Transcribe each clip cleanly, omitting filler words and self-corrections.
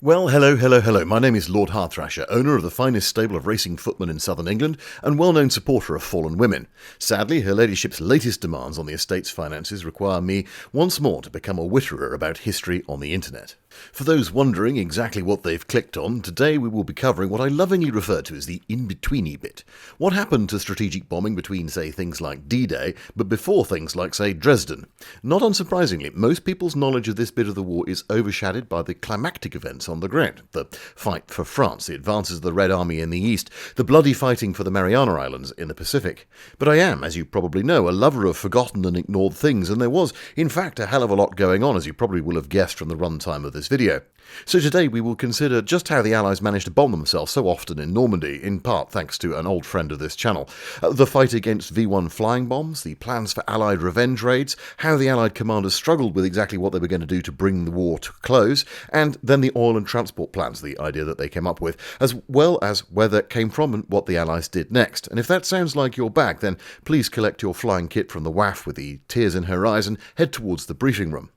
Well, hello. My name is Lord HardThrasher, owner of the finest stable of racing footmen in southern England and well-known supporter of fallen women. Sadly, her ladyship's latest demands on the estate's finances require me once more to become a witterer about history on the internet. For those wondering exactly what they've clicked on, today we will be covering what I lovingly refer to as the Inbetweeny Bit. What happened to strategic bombing between, say, things like D-Day, but before things like, say, Dresden? Not unsurprisingly, most people's knowledge of this bit of the war is overshadowed by the climactic events on the ground. The fight for France, the advances of the Red Army in the east, the bloody fighting for the Mariana Islands in the Pacific. But I am, as you probably know, a lover of forgotten and ignored things, and there was, in fact, a hell of a lot going on, as you probably will have guessed from the runtime of this video. So today we will consider just how the Allies managed to bomb themselves so often in Normandy, in part thanks to an old friend of this channel. The fight against V1 flying bombs, the plans for Allied revenge raids, how the Allied commanders struggled with exactly what they were going to do to bring the war to a close, and then the oil and transport plans, the idea that they came up with, as well as where that came from and what the Allies did next. And if that sounds like your bag, then please collect your flying kit from the WAF with the tears in her eyes and head towards the briefing room.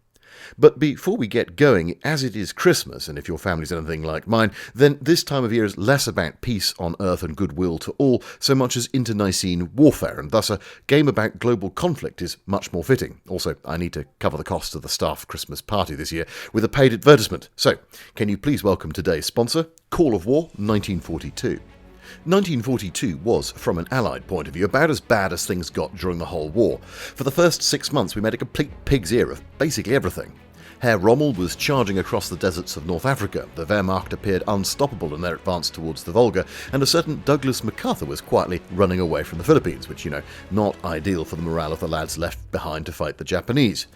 But before we get going, as it is Christmas, and if your family's anything like mine, then this time of year is less about peace on earth and goodwill to all, so much as internecine warfare, and thus a game about global conflict is much more fitting. Also, I need to cover the cost of the staff Christmas party this year with a paid advertisement. So, can you please welcome today's sponsor, Call of War 1942. 1942 was, from an Allied point of view, about as bad as things got during the whole war. For the first 6 months we made a complete pig's ear of basically everything. Herr Rommel was charging across the deserts of North Africa, the Wehrmacht appeared unstoppable in their advance towards the Volga, and a certain Douglas MacArthur was quietly running away from the Philippines, which, not ideal for the morale of the lads left behind to fight the Japanese.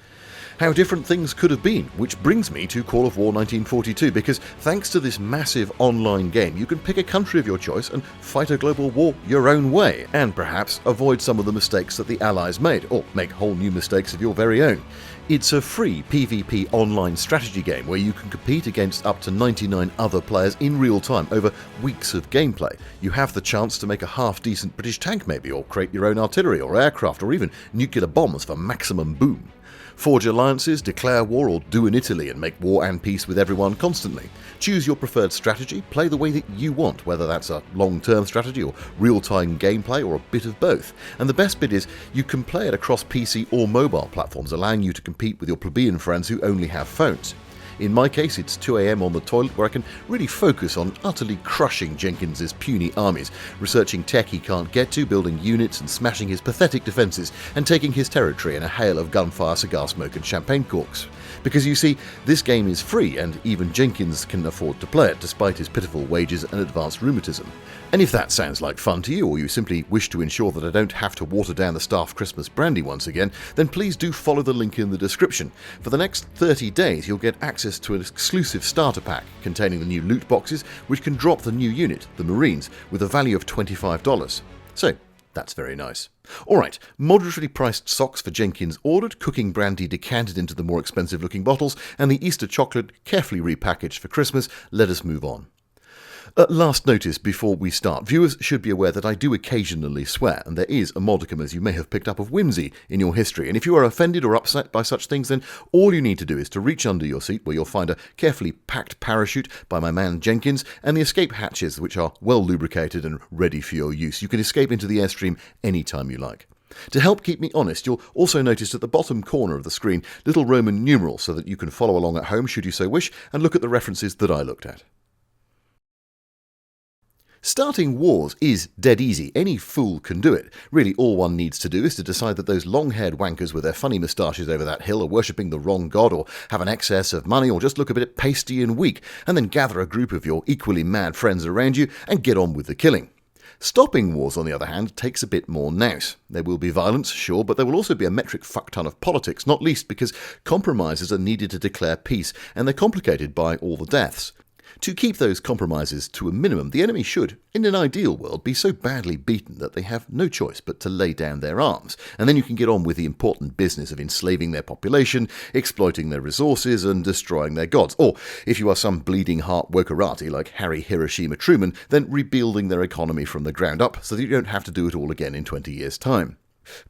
How different things could have been, which brings me to Call of War 1942, because thanks to this massive online game, you can pick a country of your choice and fight a global war your own way, and perhaps avoid some of the mistakes that the Allies made, or make whole new mistakes of your very own. It's a free PvP online strategy game where you can compete against up to 99 other players in real time over weeks of gameplay. You have the chance to make a half-decent British tank maybe, or create your own artillery or aircraft, or even nuclear bombs for maximum boom. Forge alliances, declare war, or do an Italy and make war and peace with everyone constantly. Choose your preferred strategy, play the way that you want, whether that's a long-term strategy or real-time gameplay or a bit of both. And the best bit is, you can play it across PC or mobile platforms, allowing you to compete with your plebeian friends who only have phones. In my case, it's 2 AM on the toilet where I can really focus on utterly crushing Jenkins's puny armies, researching tech he can't get to, building units and smashing his pathetic defences, and taking his territory in a hail of gunfire, cigar smoke and champagne corks. Because you see, this game is free and even Jenkins can afford to play it despite his pitiful wages and advanced rheumatism. And if that sounds like fun to you, or you simply wish to ensure that I don't have to water down the staff Christmas brandy once again, then please do follow the link in the description. For the next 30 days you'll get access to an exclusive starter pack containing the new loot boxes, which can drop the new unit, the Marines, with a value of $25. So, that's very nice. Alright, moderately priced socks for Jenkins ordered, cooking brandy decanted into the more expensive looking bottles, and the Easter chocolate carefully repackaged for Christmas. Let us move on. Last notice before we start. Viewers should be aware that I do occasionally swear, and there is a modicum, as you may have picked up, of whimsy in your history. And if you are offended or upset by such things, then all you need to do is to reach under your seat, where you'll find a carefully packed parachute by my man Jenkins, and the escape hatches, which are well lubricated and ready for your use. You can escape into the airstream anytime you like. To help keep me honest, you'll also notice at the bottom corner of the screen little Roman numerals so that you can follow along at home should you so wish, and look at the references that I looked at. Starting wars is dead easy. Any fool can do it. Really, all one needs to do is to decide that those long-haired wankers with their funny moustaches over that hill are worshipping the wrong god, or have an excess of money, or just look a bit pasty and weak, and then gather a group of your equally mad friends around you and get on with the killing. Stopping wars, on the other hand, takes a bit more nous. There will be violence, sure, but there will also be a metric fuckton of politics, not least because compromises are needed to declare peace, and they're complicated by all the deaths. To keep those compromises to a minimum, the enemy should, in an ideal world, be so badly beaten that they have no choice but to lay down their arms, and then you can get on with the important business of enslaving their population, exploiting their resources, and destroying their gods. Or, if you are some bleeding heart wokerati like Harry Hiroshima Truman, then rebuilding their economy from the ground up so that you don't have to do it all again in 20 years' time.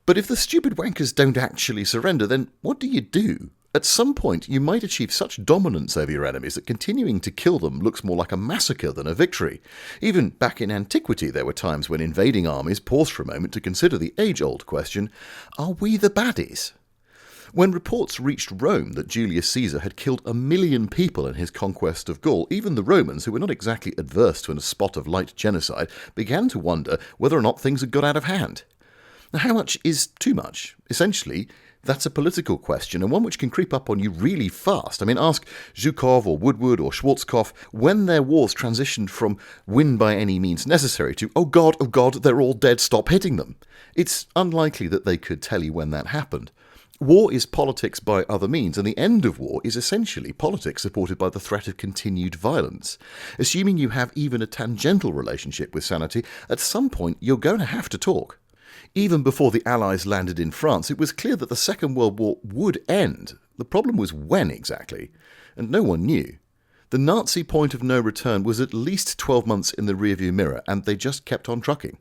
But if the stupid wankers don't actually surrender, then what do you do? At some point, you might achieve such dominance over your enemies that continuing to kill them looks more like a massacre than a victory. Even back in antiquity, there were times when invading armies paused for a moment to consider the age-old question, are we the baddies? When reports reached Rome that Julius Caesar had killed 1 million people in his conquest of Gaul, even the Romans, who were not exactly adverse to a spot of light genocide, began to wonder whether or not things had got out of hand. Now, how much is too much? Essentially, that's a political question, and one which can creep up on you really fast. I mean, ask Zhukov or Woodward or Schwarzkopf when their wars transitioned from win by any means necessary to, oh God, they're all dead, stop hitting them. It's unlikely that they could tell you when that happened. War is politics by other means, and the end of war is essentially politics supported by the threat of continued violence. Assuming you have even a tangential relationship with sanity, at some point you're going to have to talk. Even before the Allies landed in France, it was clear that the Second World War would end. The problem was when exactly, and no one knew. The Nazi point of no return was at least 12 months in the rearview mirror, and they just kept on trucking.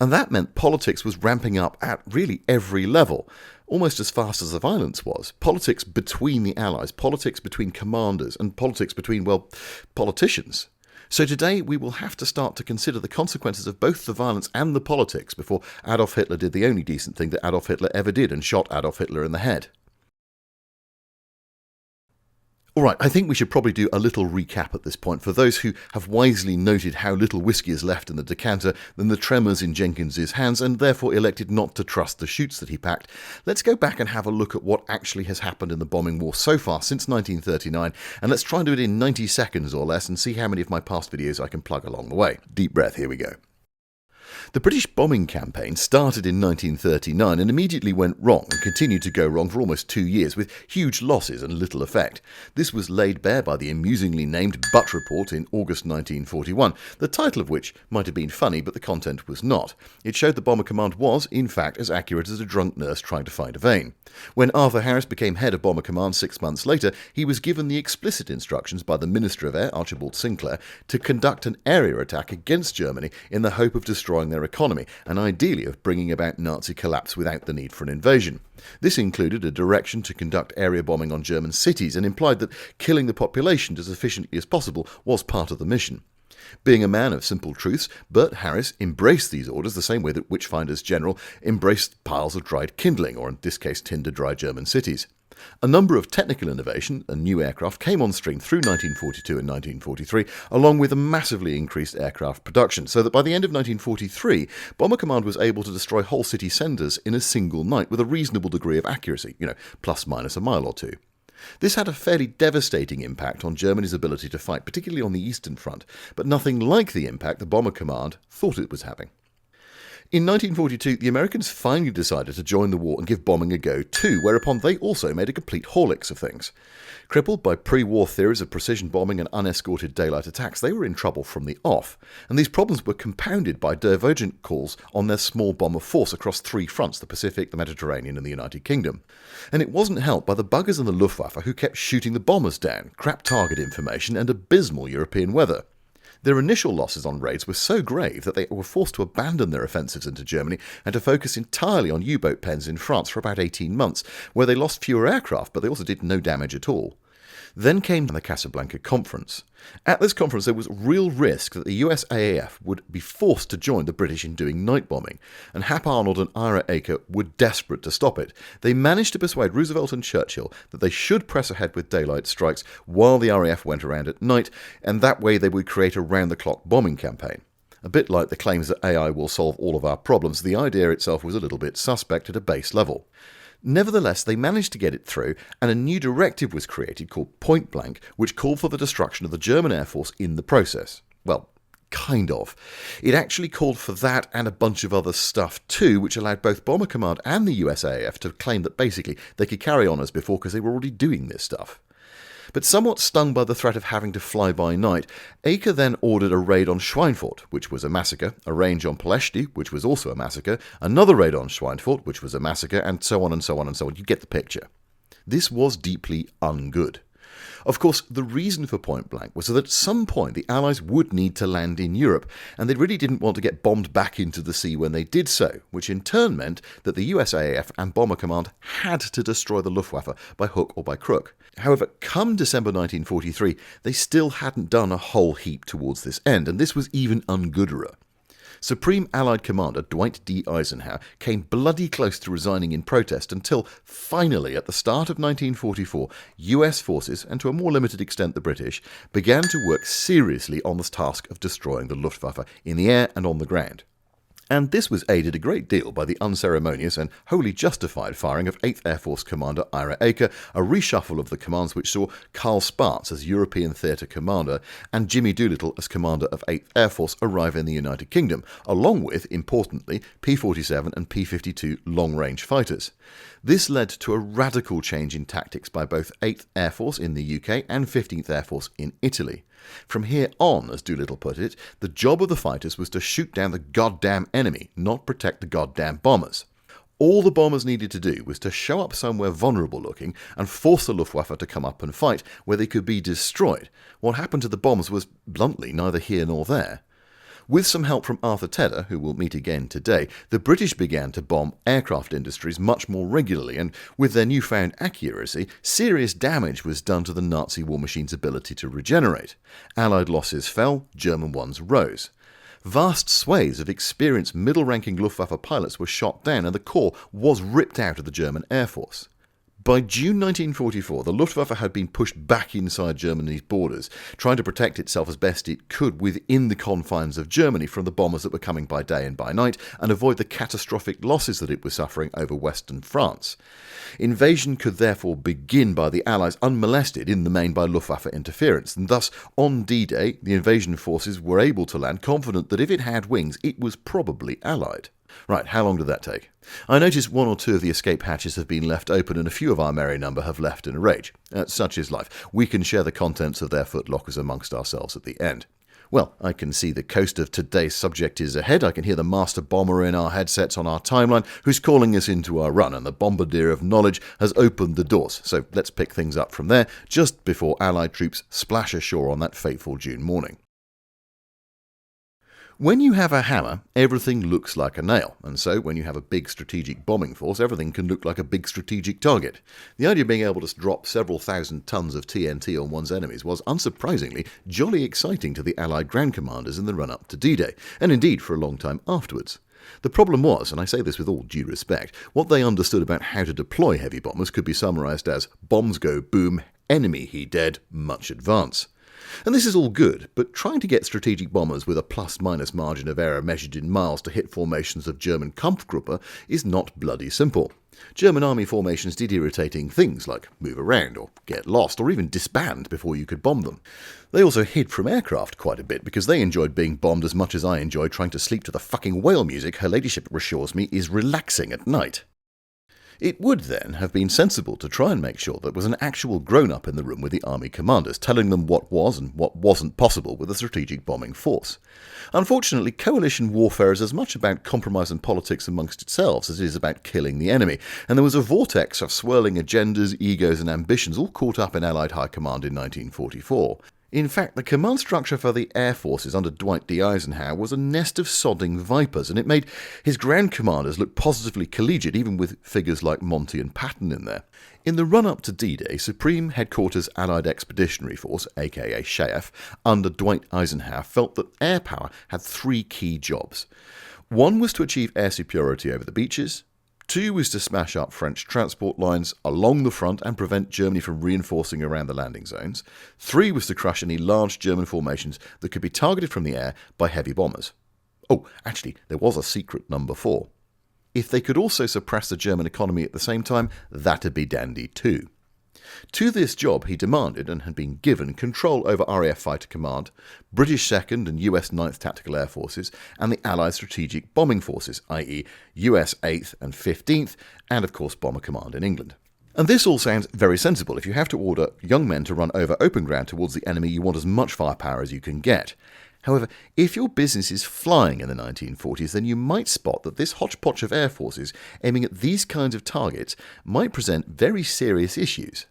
And that meant politics was ramping up at really every level, almost as fast as the violence was. Politics between the Allies, politics between commanders, and politics between, well, politicians. So today we will have to start to consider the consequences of both the violence and the politics before Adolf Hitler did the only decent thing that Adolf Hitler ever did and shot Adolf Hitler in the head. Alright, I think we should probably do a little recap at this point. For those who have wisely noted how little whiskey is left in the decanter, then the tremors in Jenkins's hands, and therefore elected not to trust the chutes that he packed, let's go back and have a look at what actually has happened in the bombing war so far since 1939, and let's try and do it in 90 seconds or less and see how many of my past videos I can plug along the way. Deep breath, here we go. The British bombing campaign started in 1939 and immediately went wrong and continued to go wrong for almost 2 years with huge losses and little effect. This was laid bare by the amusingly named Butt Report in August 1941, the title of which might have been funny but the content was not. It showed the Bomber Command was, in fact, as accurate as a drunk nurse trying to find a vein. When Arthur Harris became head of Bomber Command 6 months later, he was given the explicit instructions by the Minister of Air, Archibald Sinclair, to conduct an area attack against Germany in the hope of destroying their economy, and ideally of bringing about Nazi collapse without the need for an invasion. This included a direction to conduct area bombing on German cities and implied that killing the population as efficiently as possible was part of the mission. Being a man of simple truths, Bert Harris embraced these orders the same way that Witchfinder's general embraced piles of dried kindling, or in this case tinder-dry German cities. A number of technical innovation and new aircraft came on stream through 1942 and 1943, along with a massively increased aircraft production, so that by the end of 1943, Bomber Command was able to destroy whole city centres in a single night with a reasonable degree of accuracy, plus minus a mile or two. This had a fairly devastating impact on Germany's ability to fight, particularly on the Eastern Front, but nothing like the impact the Bomber Command thought it was having. In 1942, the Americans finally decided to join the war and give bombing a go too, whereupon they also made a complete horlicks of things. Crippled by pre-war theories of precision bombing and unescorted daylight attacks, they were in trouble from the off, and these problems were compounded by divergent calls on their small bomber force across 3 fronts, the Pacific, the Mediterranean and the United Kingdom. And it wasn't helped by the buggers in the Luftwaffe who kept shooting the bombers down, crap target information and abysmal European weather. Their initial losses on raids were so grave that they were forced to abandon their offensives into Germany and to focus entirely on U-boat pens in France for about 18 months, where they lost fewer aircraft, but they also did no damage at all. Then came the Casablanca Conference. At this conference there was real risk that the US AEAF would be forced to join the British in doing night bombing, and Hap Arnold and Ira Aker were desperate to stop it. They managed to persuade Roosevelt and Churchill that they should press ahead with daylight strikes while the RAF went around at night, and that way they would create a round-the-clock bombing campaign. A bit like the claims that AI will solve all of our problems, the idea itself was a little bit suspect at a base level. Nevertheless, they managed to get it through, and a new directive was created called Point Blank, which called for the destruction of the German Air Force in the process. Well, kind of. It actually called for that and a bunch of other stuff too, which allowed both Bomber Command and the USAAF to claim that basically they could carry on as before because they were already doing this stuff. But somewhat stung by the threat of having to fly by night, Aker then ordered a raid on Schweinfurt, which was a massacre, a range on Ploeshti, which was also a massacre, another raid on Schweinfurt, which was a massacre, and so on and so on and so on. You get the picture. This was deeply ungood. Of course, the reason for point blank was that at some point the Allies would need to land in Europe, and they really didn't want to get bombed back into the sea when they did so, which in turn meant that the USAAF and Bomber Command had to destroy the Luftwaffe by hook or by crook. However, come December 1943, they still hadn't done a whole heap towards this end, and this was even ungooderer. Supreme Allied Commander Dwight D. Eisenhower came bloody close to resigning in protest until, finally, at the start of 1944, US forces, and to a more limited extent the British, began to work seriously on the task of destroying the Luftwaffe in the air and on the ground. And this was aided a great deal by the unceremonious and wholly justified firing of 8th Air Force Commander Ira Aker, a reshuffle of the commands which saw Carl Spaatz as European Theatre Commander and Jimmy Doolittle as Commander of 8th Air Force arrive in the United Kingdom, along with, importantly, P-47 and P-52 long-range fighters. This led to a radical change in tactics by both 8th Air Force in the UK and 15th Air Force in Italy. From here on, as Doolittle put it, the job of the fighters was to shoot down the goddamn enemy, not protect the goddamn bombers. All the bombers needed to do was to show up somewhere vulnerable looking and force the Luftwaffe to come up and fight where they could be destroyed. What happened to the bombs was, bluntly, neither here nor there. With some help from Arthur Tedder, who we'll meet again today, the British began to bomb aircraft industries much more regularly, and with their newfound accuracy, serious damage was done to the Nazi war machine's ability to regenerate. Allied losses fell, German ones rose. Vast swathes of experienced middle-ranking Luftwaffe pilots were shot down, and the corps was ripped out of the German Air Force. By June 1944, the Luftwaffe had been pushed back inside Germany's borders, trying to protect itself as best it could within the confines of Germany from the bombers that were coming by day and by night, and avoid the catastrophic losses that it was suffering over western France. Invasion could therefore begin by the Allies unmolested, in the main by Luftwaffe interference, and thus, on D-Day, the invasion forces were able to land confident that if it had wings, it was probably Allied. Right, how long did that take? I notice one or two of the escape hatches have been left open and a few of our merry number have left in a rage. Such is life. We can share the contents of their footlockers amongst ourselves at the end. Well, I can see the coast of today's subject is ahead. I can hear the master bomber in our headsets on our timeline who's calling us into our run, and the bombardier of knowledge has opened the doors. So let's pick things up from there, just before Allied troops splash ashore on that fateful June morning. When you have a hammer, everything looks like a nail, and so when you have a big strategic bombing force, everything can look like a big strategic target. The idea of being able to drop several thousand tons of TNT on one's enemies was, unsurprisingly, jolly exciting to the Allied ground commanders in the run-up to D-Day, and indeed for a long time afterwards. The problem was, and I say this with all due respect, what they understood about how to deploy heavy bombers could be summarised as bombs go boom, enemy he dead, much advance. And this is all good, but trying to get strategic bombers with a plus-minus margin of error measured in miles to hit formations of German Kampfgruppe is not bloody simple. German army formations did irritating things like move around or get lost or even disband before you could bomb them. They also hid from aircraft quite a bit because they enjoyed being bombed as much as I enjoy trying to sleep to the fucking whale music Her Ladyship assures me is relaxing at night. It would then have been sensible to try and make sure there was an actual grown-up in the room with the army commanders, telling them what was and what wasn't possible with a strategic bombing force. Unfortunately, coalition warfare is as much about compromise and politics amongst itself as it is about killing the enemy, and there was a vortex of swirling agendas, egos and ambitions all caught up in Allied high command in 1944. In fact, the command structure for the air forces under Dwight D. Eisenhower was a nest of sodding vipers, and it made his ground commanders look positively collegiate, even with figures like Monty and Patton in there. In the run-up to D-Day, Supreme Headquarters Allied Expeditionary Force, aka SHAEF, under Dwight Eisenhower felt that air power had three key jobs. One was to achieve air superiority over the beaches. 2 was to smash up French transport lines along the front and prevent Germany from reinforcing around the landing zones. 3 was to crush any large German formations that could be targeted from the air by heavy bombers. Oh, actually, there was a secret number 4. If they could also suppress the German economy at the same time, that'd be dandy too. To this job he demanded, and had been given, control over RAF Fighter Command, British 2nd and US 9th Tactical Air Forces, and the Allied Strategic Bombing Forces, i.e. US 8th and 15th, and of course Bomber Command in England. And this all sounds very sensible. If you have to order young men to run over open ground towards the enemy, you want as much firepower as you can get. However, if your business is flying in the 1940s, then you might spot that this hodgepodge of air forces aiming at these kinds of targets might present very serious issues.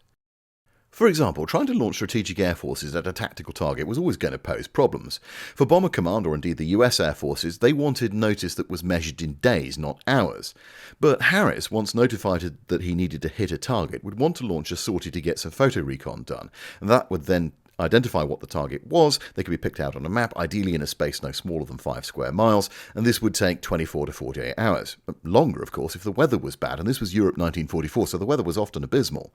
For example, trying to launch strategic air forces at a tactical target was always going to pose problems. For Bomber Command, or indeed the US Air Forces, they wanted notice that was measured in days, not hours. But Harris, once notified that he needed to hit a target, would want to launch a sortie to get some photo recon done, and that would then identify what the target was. They could be picked out on a map, ideally in a space no smaller than 5 square miles, and this would take 24 to 48 hours. Longer, of course, if the weather was bad, and this was Europe 1944, so the weather was often abysmal.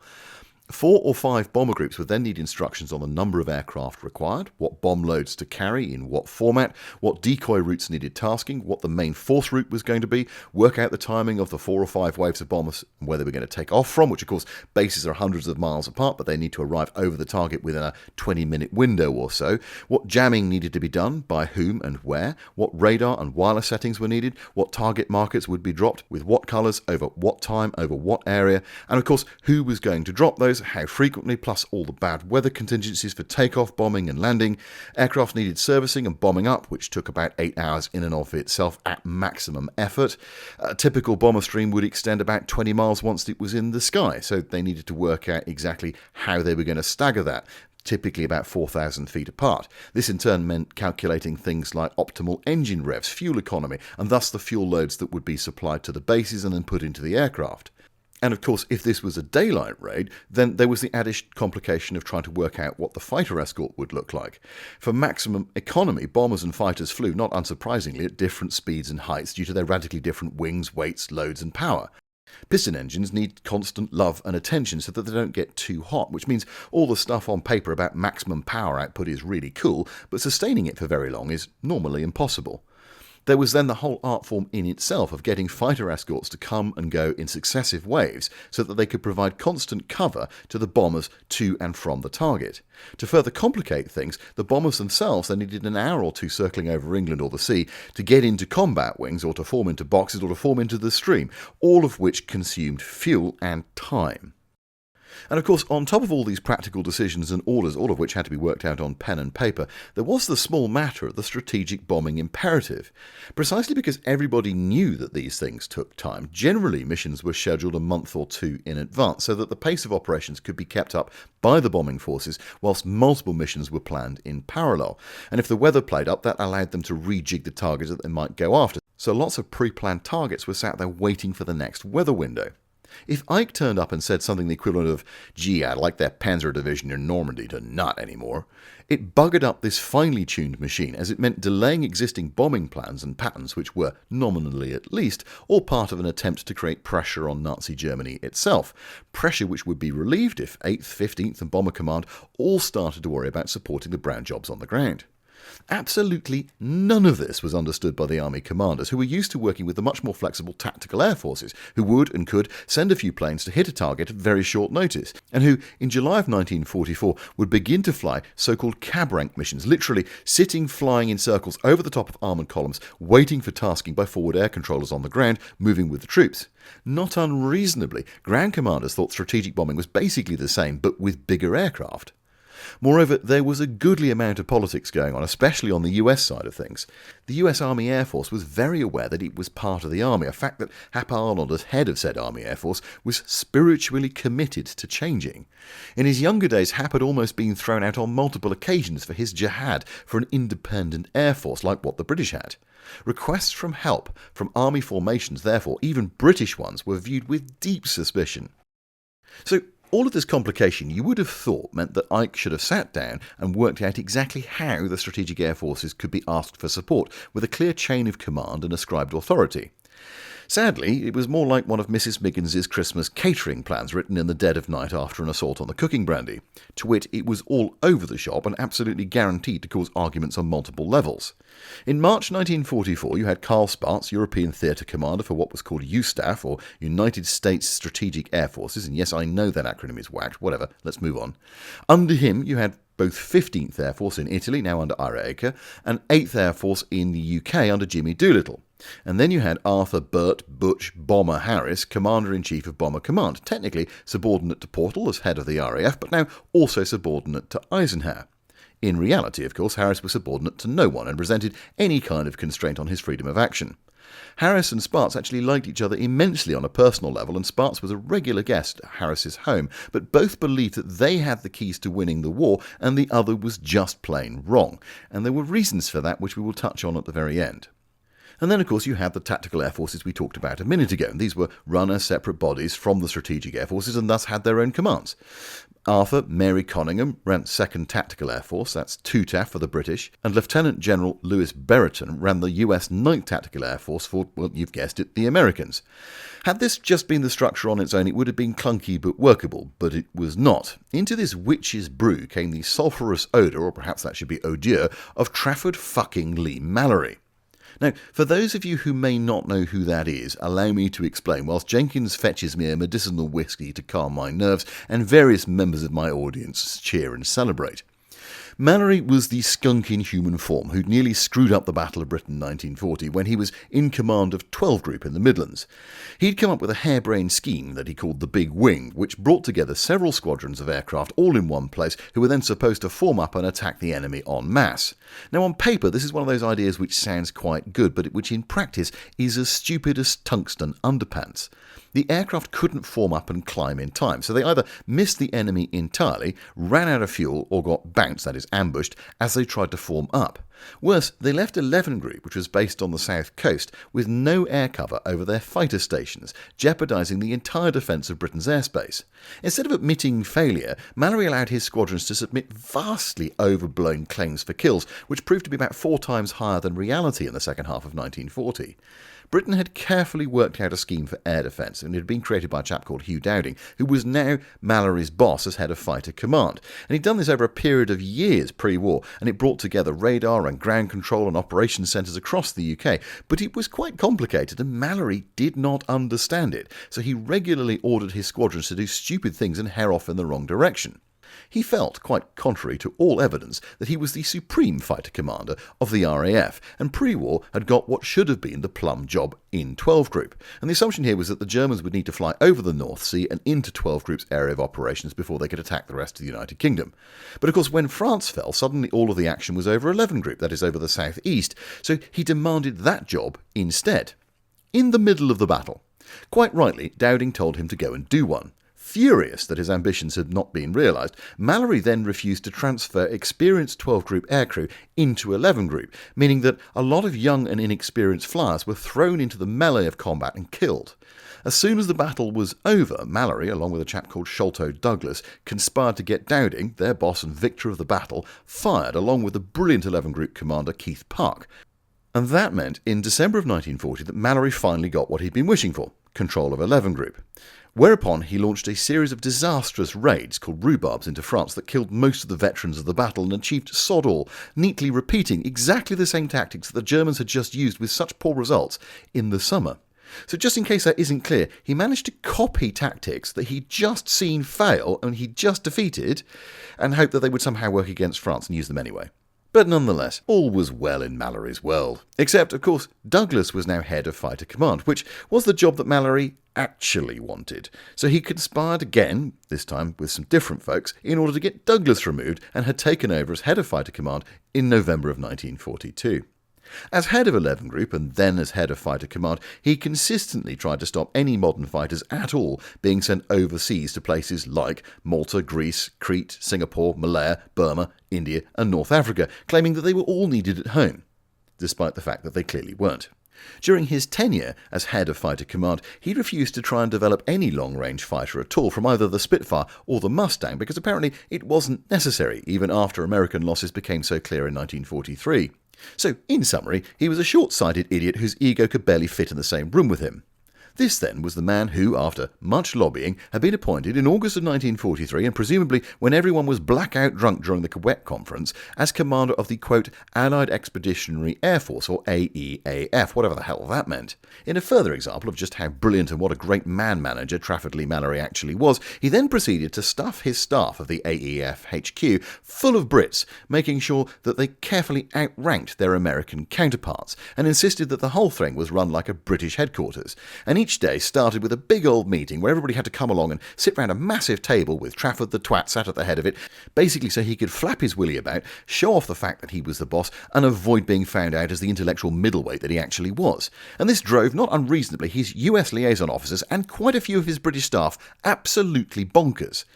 4 or 5 bomber groups would then need instructions on the number of aircraft required, what bomb loads to carry in what format, what decoy routes needed tasking, what the main force route was going to be, work out the timing of the 4 or 5 waves of bombers and where they were going to take off from, which of course bases are hundreds of miles apart, but they need to arrive over the target within a 20-minute window or so, what jamming needed to be done, by whom and where, what radar and wireless settings were needed, what target markers would be dropped, with what colours, over what time, over what area, and of course who was going to drop those, how frequently, plus all the bad weather contingencies for takeoff, bombing and landing. Aircraft needed servicing and bombing up, which took about 8 hours in and of itself at maximum effort. A typical bomber stream would extend about 20 miles once it was in the sky, so they needed to work out exactly how they were going to stagger that, typically about 4,000 feet apart. This in turn meant calculating things like optimal engine revs, fuel economy, and thus the fuel loads that would be supplied to the bases and then put into the aircraft. And of course, if this was a daylight raid, then there was the added complication of trying to work out what the fighter escort would look like. For maximum economy, bombers and fighters flew, not unsurprisingly, at different speeds and heights due to their radically different wings, weights, loads and power. Piston engines need constant love and attention so that they don't get too hot, which means all the stuff on paper about maximum power output is really cool, but sustaining it for very long is normally impossible. There was then the whole art form in itself of getting fighter escorts to come and go in successive waves so that they could provide constant cover to the bombers to and from the target. To further complicate things, the bombers themselves then needed an hour or two circling over England or the sea to get into combat wings or to form into boxes or to form into the stream, all of which consumed fuel and time. And of course, on top of all these practical decisions and orders, all of which had to be worked out on pen and paper, there was the small matter of the strategic bombing imperative. Precisely because everybody knew that these things took time, generally missions were scheduled a month or two in advance so that the pace of operations could be kept up by the bombing forces whilst multiple missions were planned in parallel. And if the weather played up, that allowed them to rejig the targets that they might go after. So lots of pre-planned targets were sat there waiting for the next weather window. If Ike turned up and said something the equivalent of, "Gee, I'd like that Panzer Division in Normandy to not anymore," it buggered up this finely tuned machine, as it meant delaying existing bombing plans and patterns which were, nominally at least, all part of an attempt to create pressure on Nazi Germany itself. Pressure which would be relieved if 8th, 15th and Bomber Command all started to worry about supporting the brown jobs on the ground. Absolutely none of this was understood by the army commanders, who were used to working with the much more flexible tactical air forces, who would and could send a few planes to hit a target at very short notice, and who, in July of 1944, would begin to fly so-called cab rank missions, literally sitting flying in circles over the top of armoured columns, waiting for tasking by forward air controllers on the ground, moving with the troops. Not unreasonably, ground commanders thought strategic bombing was basically the same, but with bigger aircraft. Moreover, there was a goodly amount of politics going on, especially on the US side of things. The US Army Air Force was very aware that it was part of the Army, a fact that Hap Arnold, as head of said Army Air Force, was spiritually committed to changing. In his younger days, Hap had almost been thrown out on multiple occasions for his jihad for an independent air force like what the British had. Requests for help from army formations, therefore, even British ones, were viewed with deep suspicion. So, all of this complication, you would have thought, meant that Ike should have sat down and worked out exactly how the strategic air forces could be asked for support, with a clear chain of command and ascribed authority. Sadly, it was more like one of Mrs. Miggins's Christmas catering plans written in the dead of night after an assault on the cooking brandy. To wit, it was all over the shop and absolutely guaranteed to cause arguments on multiple levels. In March 1944, you had Carl Spaatz, European Theatre Commander for what was called USTAF, or United States Strategic Air Forces, and yes, I know that acronym is whacked, whatever, let's move on. Under him, you had both 15th Air Force in Italy, now under Arieal, and 8th Air Force in the UK under Jimmy Doolittle. And then you had Arthur Burt Butch Bomber Harris, Commander-in-Chief of Bomber Command, technically subordinate to Portal as head of the RAF, but now also subordinate to Eisenhower. In reality, of course, Harris was subordinate to no one and resented any kind of constraint on his freedom of action. Harris and Sparks actually liked each other immensely on a personal level, and Sparks was a regular guest at Harris's home, but both believed that they had the keys to winning the war and the other was just plain wrong, and there were reasons for that which we will touch on at the very end. And then, of course, you had the tactical air forces we talked about a minute ago, and these were run as separate bodies from the strategic air forces and thus had their own commands. Arthur Mary Conyngham ran 2nd Tactical Air Force, that's 2TAF for the British, and Lieutenant General Lewis Brereton ran the US 9th Tactical Air Force for, well, you've guessed it, the Americans. Had this just been the structure on its own, it would have been clunky but workable, but it was not. Into this witch's brew came the sulphurous odour, or perhaps that should be odeur, of Trafford fucking Leigh-Mallory. Now, for those of you who may not know who that is, allow me to explain, whilst Jenkins fetches me a medicinal whiskey to calm my nerves, and various members of my audience cheer and celebrate. Mallory was the skunk in human form who'd nearly screwed up the Battle of Britain in 1940 when he was in command of 12 Group in the Midlands. He'd come up with a harebrained scheme that he called the Big Wing, which brought together several squadrons of aircraft all in one place who were then supposed to form up and attack the enemy en masse. Now on paper this is one of those ideas which sounds quite good, but which in practice is as stupid as tungsten underpants. The aircraft couldn't form up and climb in time, so they either missed the enemy entirely, ran out of fuel, or got bounced, that is ambushed, as they tried to form up. Worse, they left 11 Group, which was based on the south coast, with no air cover over their fighter stations, jeopardising the entire defence of Britain's airspace. Instead of admitting failure, Mallory allowed his squadrons to submit vastly overblown claims for kills, which proved to be about 4 times higher than reality in the second half of 1940. Britain had carefully worked out a scheme for air defence, and it had been created by a chap called Hugh Dowding, who was now Mallory's boss as head of fighter command. And he'd done this over a period of years pre-war, and it brought together radar and ground control and operations centres across the UK. But it was quite complicated, and Mallory did not understand it, so he regularly ordered his squadrons to do stupid things and hair off in the wrong direction. He felt, quite contrary to all evidence, that he was the supreme fighter commander of the RAF, and pre-war had got what should have been the plum job in 12 Group. And the assumption here was that the Germans would need to fly over the North Sea and into 12 Group's area of operations before they could attack the rest of the United Kingdom. But of course, when France fell, suddenly all of the action was over 11 Group, that is over the South East, so he demanded that job instead. In the middle of the battle, quite rightly, Dowding told him to go and do one. Furious that his ambitions had not been realised, Mallory then refused to transfer experienced 12 Group aircrew into 11 Group, meaning that a lot of young and inexperienced flyers were thrown into the melee of combat and killed. As soon as the battle was over, Mallory, along with a chap called Sholto Douglas, conspired to get Dowding, their boss and victor of the battle, fired along with the brilliant 11 Group commander Keith Park. And that meant in December of 1940 that Mallory finally got what he'd been wishing for, control of 11 Group. Whereupon he launched a series of disastrous raids called rhubarbs into France that killed most of the veterans of the battle and achieved sod all, neatly repeating exactly the same tactics that the Germans had just used with such poor results in the summer. So just in case that isn't clear, he managed to copy tactics that he'd just seen fail and he'd just defeated, and hoped that they would somehow work against France and use them anyway. But nonetheless, all was well in Mallory's world. Except, of course, Douglas was now head of fighter command, which was the job that Mallory actually wanted. So he conspired again, this time with some different folks, in order to get Douglas removed and had taken over as head of fighter command in November of 1942. As head of 11 Group and then as head of fighter command, he consistently tried to stop any modern fighters at all being sent overseas to places like Malta, Greece, Crete, Singapore, Malaya, Burma, India and North Africa, claiming that they were all needed at home, despite the fact that they clearly weren't. During his tenure as head of fighter command, he refused to try and develop any long-range fighter at all from either the Spitfire or the Mustang because apparently it wasn't necessary, even after American losses became so clear in 1943. So, in summary, he was a short-sighted idiot whose ego could barely fit in the same room with him. This, then, was the man who, after much lobbying, had been appointed in August of 1943, and presumably when everyone was blackout drunk during the Quebec Conference, as commander of the, quote, Allied Expeditionary Air Force, or AEAF, whatever the hell that meant. In a further example of just how brilliant and what a great man-manager Trafford Leigh-Mallory actually was, he then proceeded to stuff his staff of the AEAF HQ full of Brits, making sure that they carefully outranked their American counterparts, and insisted that the whole thing was run like a British headquarters. And Each day started with a big old meeting where everybody had to come along and sit round a massive table with Trafford the twat sat at the head of it, basically so he could flap his willy about, show off the fact that he was the boss, and avoid being found out as the intellectual middleweight that he actually was. And this drove, not unreasonably, his US liaison officers and quite a few of his British staff absolutely bonkers.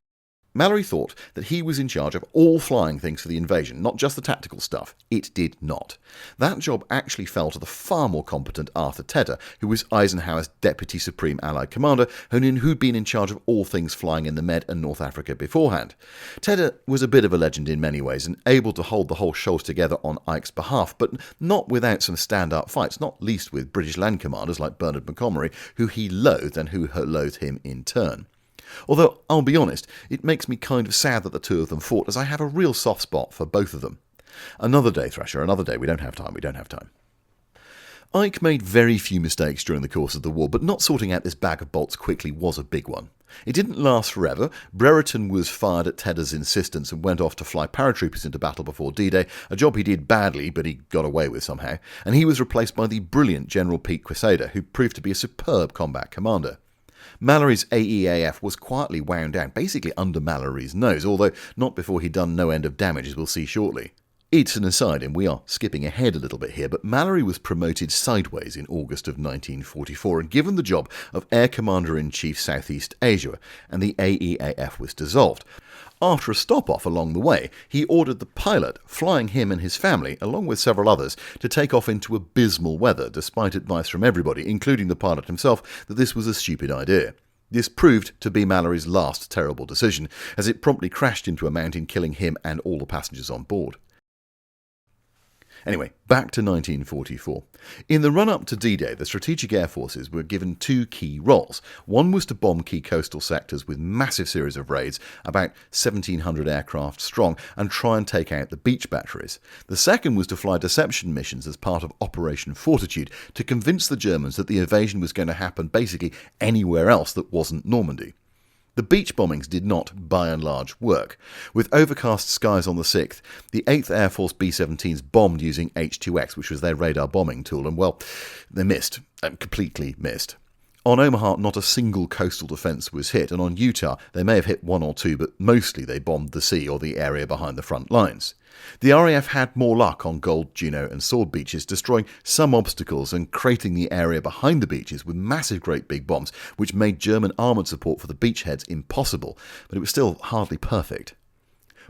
Mallory thought that he was in charge of all flying things for the invasion, not just the tactical stuff. It did not. That job actually fell to the far more competent Arthur Tedder, who was Eisenhower's Deputy Supreme Allied Commander, who'd been in charge of all things flying in the Med and North Africa beforehand. Tedder was a bit of a legend in many ways, and able to hold the whole shoals together on Ike's behalf, but not without some stand-up fights, not least with British land commanders like Bernard Montgomery, who he loathed and who loathed him in turn. Although, I'll be honest, it makes me kind of sad that the two of them fought, as I have a real soft spot for both of them. Another day, Thrasher, another day. We don't have time. Ike made very few mistakes during the course of the war, but not sorting out this bag of bolts quickly was a big one. It didn't last forever. Brereton was fired at Tedder's insistence and went off to fly paratroopers into battle before D-Day, a job he did badly, but he got away with somehow, and he was replaced by the brilliant General Pete Quesada, who proved to be a superb combat commander. Mallory's AEAF was quietly wound down, basically under Mallory's nose, although not before he'd done no end of damage, as we'll see shortly. It's an aside, and we are skipping ahead a little bit here, but Mallory was promoted sideways in August of 1944 and given the job of Air Commander-in-Chief Southeast Asia, and the AEAF was dissolved. After a stop-off along the way, he ordered the pilot, flying him and his family, along with several others, to take off into abysmal weather, despite advice from everybody, including the pilot himself, that this was a stupid idea. This proved to be Mallory's last terrible decision, as it promptly crashed into a mountain, killing him and all the passengers on board. Anyway, back to 1944. In the run-up to D-Day, the Strategic Air Forces were given two key roles. One was to bomb key coastal sectors with massive series of raids, about 1,700 aircraft strong, and try and take out the beach batteries. The second was to fly deception missions as part of Operation Fortitude to convince the Germans that the invasion was going to happen basically anywhere else that wasn't Normandy. The beach bombings did not, by and large, work. With overcast skies on the 6th, the 8th Air Force B-17s bombed using H-2X, which was their radar bombing tool, and, well, they missed. Completely missed. On Omaha, not a single coastal defence was hit, and on Utah, they may have hit one or two, but mostly they bombed the sea or the area behind the front lines. The RAF had more luck on Gold, Juno and Sword beaches, destroying some obstacles and crating the area behind the beaches with massive great big bombs, which made German armoured support for the beachheads impossible, but it was still hardly perfect.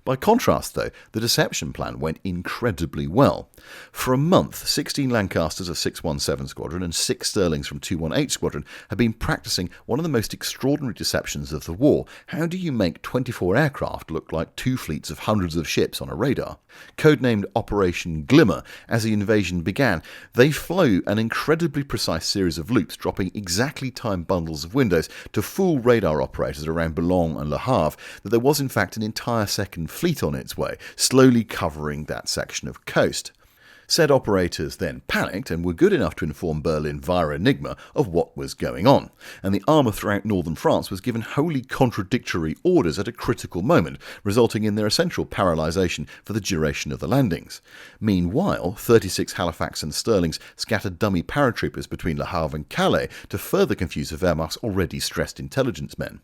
By contrast, though, the deception plan went incredibly well. For a month, 16 Lancasters of 617 Squadron and 6 Stirlings from 218 Squadron had been practising one of the most extraordinary deceptions of the war. How do you make 24 aircraft look like 2 fleets of hundreds of ships on a radar? Codenamed Operation Glimmer, as the invasion began, they flew an incredibly precise series of loops, dropping exactly timed bundles of windows to fool radar operators around Boulogne and Le Havre that there was in fact an entire second fleet on its way, slowly covering that section of coast. Said operators then panicked and were good enough to inform Berlin via Enigma of what was going on, and the armour throughout northern France was given wholly contradictory orders at a critical moment, resulting in their essential paralysation for the duration of the landings. Meanwhile, 36 Halifax and Stirlings scattered dummy paratroopers between Le Havre and Calais to further confuse the Wehrmacht's already stressed intelligence men.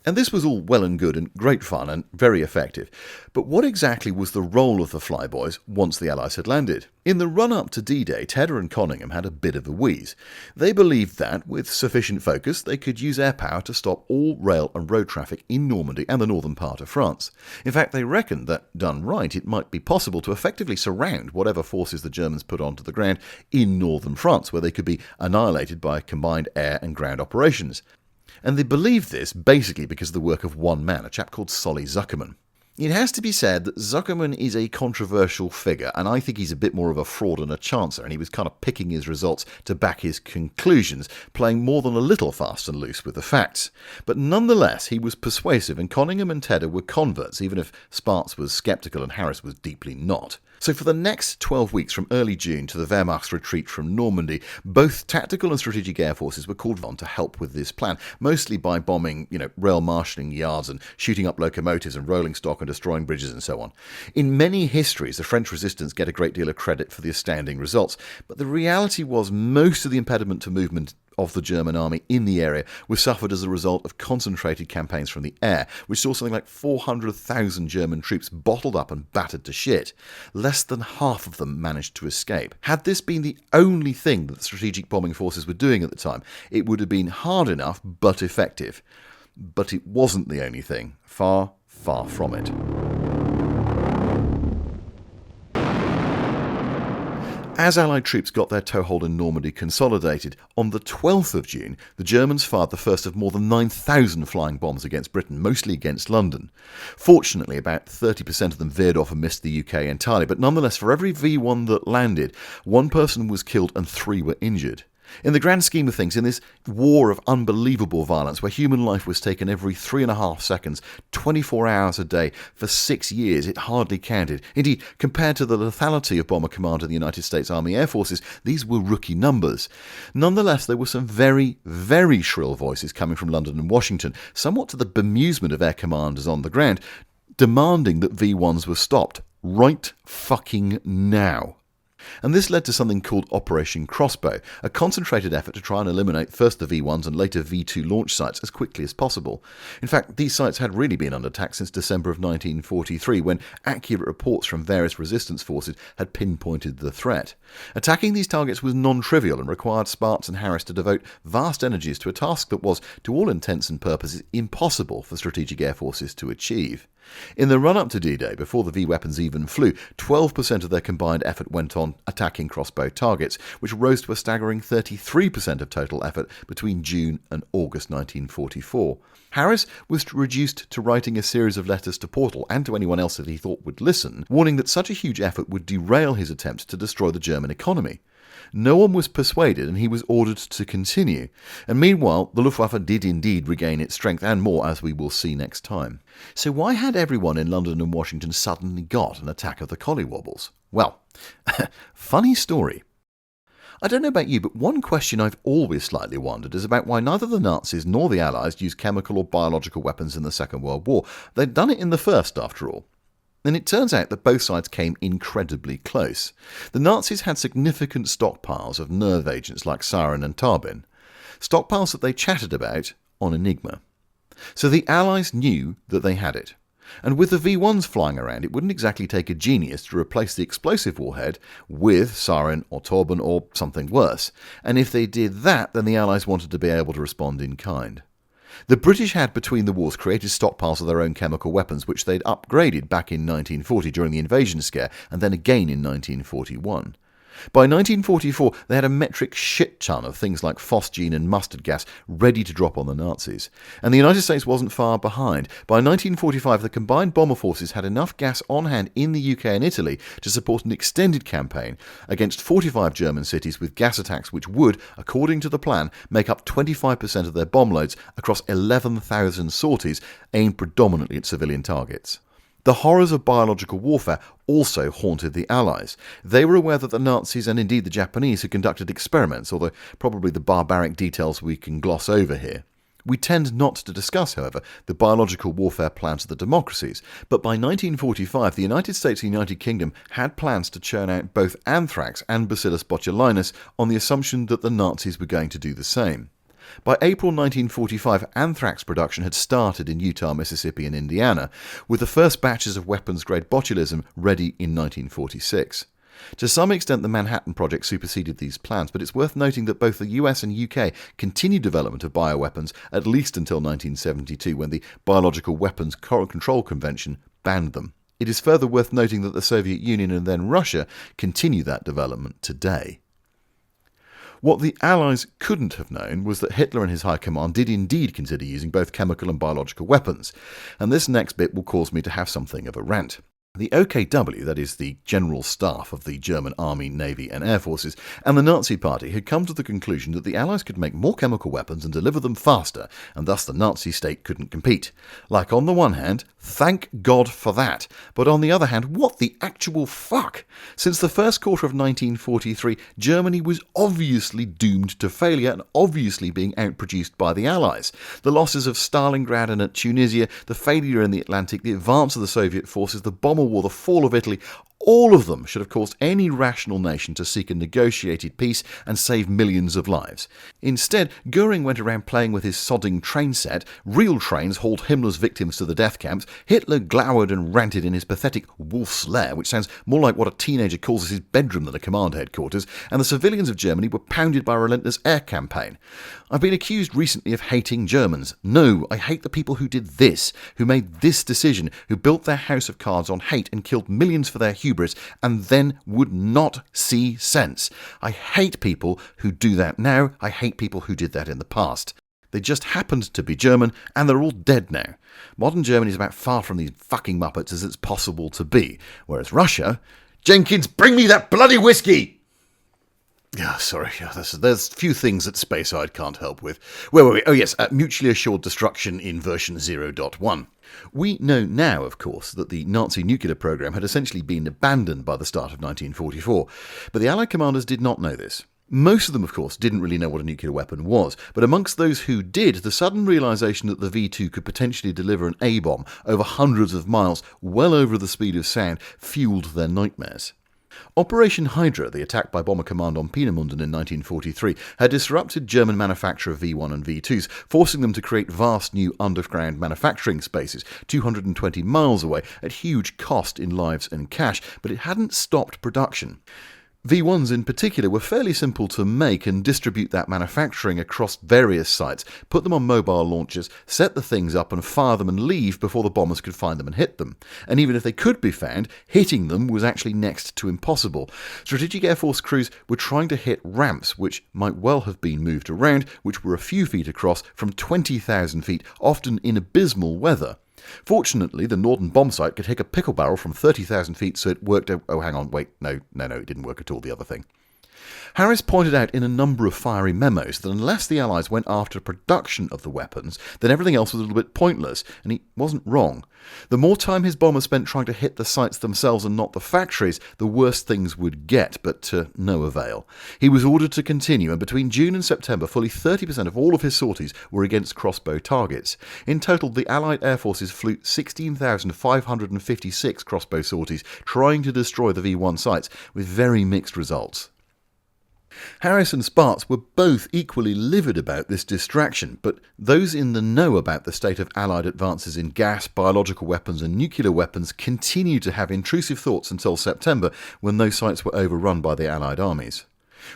And this was all well and good and great fun and very effective. But what exactly was the role of the Flyboys once the Allies had landed? In the run-up to D-Day, Tedder and Conyngham had a bit of a wheeze. They believed that, with sufficient focus, they could use air power to stop all rail and road traffic in Normandy and the northern part of France. In fact, they reckoned that, done right, it might be possible to effectively surround whatever forces the Germans put onto the ground in northern France, where they could be annihilated by combined air and ground operations. And they believed this basically because of the work of one man, a chap called Solly Zuckerman. It has to be said that Zuckerman is a controversial figure, and I think he's a bit more of a fraud and a chancer, and he was kind of picking his results to back his conclusions, playing more than a little fast and loose with the facts. But nonetheless, he was persuasive, and Conyngham and Tedder were converts, even if Sparks was sceptical and Harris was deeply not. So for the next 12 weeks, from early June to the Wehrmacht's retreat from Normandy, both tactical and strategic air forces were called on to help with this plan, mostly by bombing, rail marshalling yards and shooting up locomotives and rolling stock and destroying bridges and so on. In many histories, the French resistance get a great deal of credit for the astounding results, but the reality was most of the impediment to movement of the German army in the area was suffered as a result of concentrated campaigns from the air, which saw something like 400,000 German troops bottled up and battered to shit. Less than half of them managed to escape. Had this been the only thing that the strategic bombing forces were doing at the time, it would have been hard enough but effective. But it wasn't the only thing. Far, far from it. As Allied troops got their toehold in Normandy consolidated, on the 12th of June, the Germans fired the first of more than 9,000 flying bombs against Britain, mostly against London. Fortunately, about 30% of them veered off and missed the UK entirely, but nonetheless, for every V1 that landed, one person was killed and 3 were injured. In the grand scheme of things, in this war of unbelievable violence, where human life was taken every 3.5 seconds, 24 hours a day, for 6 years, it hardly counted. Indeed, compared to the lethality of Bomber Command of the United States Army Air Forces, these were rookie numbers. Nonetheless, there were some very, very shrill voices coming from London and Washington, somewhat to the bemusement of air commanders on the ground, demanding that V1s were stopped right fucking now. And this led to something called Operation Crossbow, a concentrated effort to try and eliminate first the V1s and later V2 launch sites as quickly as possible. In fact, these sites had really been under attack since December of 1943, when accurate reports from various resistance forces had pinpointed the threat. Attacking these targets was non-trivial and required Sparks and Harris to devote vast energies to a task that was, to all intents and purposes, impossible for strategic air forces to achieve. In the run-up to D-Day, before the V-weapons even flew, 12% of their combined effort went on attacking crossbow targets, which rose to a staggering 33% of total effort between June and August 1944. Harris was reduced to writing a series of letters to Portal and to anyone else that he thought would listen, warning that such a huge effort would derail his attempts to destroy the German economy. No one was persuaded, and he was ordered to continue. And meanwhile, the Luftwaffe did indeed regain its strength and more, as we will see next time. So why had everyone in London and Washington suddenly got an attack of the collywobbles? Well, funny story. I don't know about you, but one question I've always slightly wondered is about why neither the Nazis nor the Allies used chemical or biological weapons in the Second World War. They'd done it in the First, after all. And it turns out that both sides came incredibly close. The Nazis had significant stockpiles of nerve agents like sarin and tarbin, stockpiles that they chatted about on Enigma. So the Allies knew that they had it. And with the V1s flying around, it wouldn't exactly take a genius to replace the explosive warhead with sarin or tarbin or something worse. And if they did that, then the Allies wanted to be able to respond in kind. The British had, between the wars, created stockpiles of their own chemical weapons, which they'd upgraded back in 1940 during the invasion scare, and then again in 1941. By 1944, they had a metric shit ton of things like phosgene and mustard gas ready to drop on the Nazis. And the United States wasn't far behind. By 1945, the combined bomber forces had enough gas on hand in the UK and Italy to support an extended campaign against 45 German cities with gas attacks which would, according to the plan, make up 25% of their bomb loads across 11,000 sorties aimed predominantly at civilian targets. The horrors of biological warfare also haunted the Allies. They were aware that the Nazis and indeed the Japanese had conducted experiments, although probably the barbaric details we can gloss over here. We tend not to discuss, however, the biological warfare plans of the democracies, but by 1945 the United States and United Kingdom had plans to churn out both anthrax and Bacillus botulinus on the assumption that the Nazis were going to do the same. By April 1945, anthrax production had started in Utah, Mississippi and Indiana, with the first batches of weapons-grade botulism ready in 1946. To some extent, the Manhattan Project superseded these plans, but it's worth noting that both the US and UK continued development of bioweapons at least until 1972, when the Biological Weapons Control Convention banned them. It is further worth noting that the Soviet Union and then Russia continue that development today. What the Allies couldn't have known was that Hitler and his high command did indeed consider using both chemical and biological weapons, and this next bit will cause me to have something of a rant. The OKW, that is the General Staff of the German Army, Navy and Air Forces, and the Nazi Party had come to the conclusion that the Allies could make more chemical weapons and deliver them faster, and thus the Nazi state couldn't compete. Like, on the one hand, thank God for that, but on the other hand, what the actual fuck? Since the first quarter of 1943, Germany was obviously doomed to failure and obviously being outproduced by the Allies. The losses of Stalingrad and at Tunisia, the failure in the Atlantic, the advance of the Soviet forces, the bomber war, the fall of Italy, All of them should have caused any rational nation to seek a negotiated peace and save millions of lives. Instead, Goering went around playing with his sodding train set, real trains hauled Himmler's victims to the death camps, Hitler glowered and ranted in his pathetic wolf's lair, which sounds more like what a teenager calls his bedroom than a command headquarters, and the civilians of Germany were pounded by a relentless air campaign. I've been accused recently of hating Germans. No, I hate the people who did this, who made this decision, who built their house of cards on hate and killed millions for their hubris, and then would not see sense. I hate people who do that now. I hate people who did that in the past. They just happened to be German, and they're all dead now. Modern Germany is about far from these fucking muppets as it's possible to be. Whereas Russia... Jenkins, bring me that bloody whiskey! There's few things that Speyside can't help with. Where were we? Oh yes, mutually assured destruction in version 0.1. We know now, of course, that the Nazi nuclear program had essentially been abandoned by the start of 1944, but the Allied commanders did not know this. Most of them, of course, didn't really know what a nuclear weapon was, but amongst those who did, the sudden realisation that the V2 could potentially deliver an A-bomb over hundreds of miles, well over the speed of sound, fueled their nightmares. Operation Hydra, the attack by Bomber Command on Peenemünden in 1943, had disrupted German manufacture of V1 and V2s, forcing them to create vast new underground manufacturing spaces 220 miles away at huge cost in lives and cash, but it hadn't stopped production. V1s in particular were fairly simple to make and distribute that manufacturing across various sites, put them on mobile launchers, set the things up and fire them and leave before the bombers could find them and hit them. And even if they could be found, hitting them was actually next to impossible. Strategic Air Force crews were trying to hit ramps, which might well have been moved around, which were a few feet across from 20,000 feet, often in abysmal weather. Fortunately, the Norden bomb site could hit a pickle barrel from 30,000 feet, so it worked out... Oh, hang on, wait, no, it didn't work at all, the other thing. Harris pointed out in a number of fiery memos that unless the Allies went after production of the weapons, then everything else was a little bit pointless, and he wasn't wrong. The more time his bombers spent trying to hit the sites themselves and not the factories, the worse things would get, but to no avail. He was ordered to continue, and between June and September, fully 30% of all of his sorties were against crossbow targets. In total, the Allied air forces flew 16,556 crossbow sorties, trying to destroy the V1 sites, with very mixed results. Harris and Sparks were both equally livid about this distraction, but those in the know about the state of Allied advances in gas, biological weapons and nuclear weapons continued to have intrusive thoughts until September, when those sites were overrun by the Allied armies.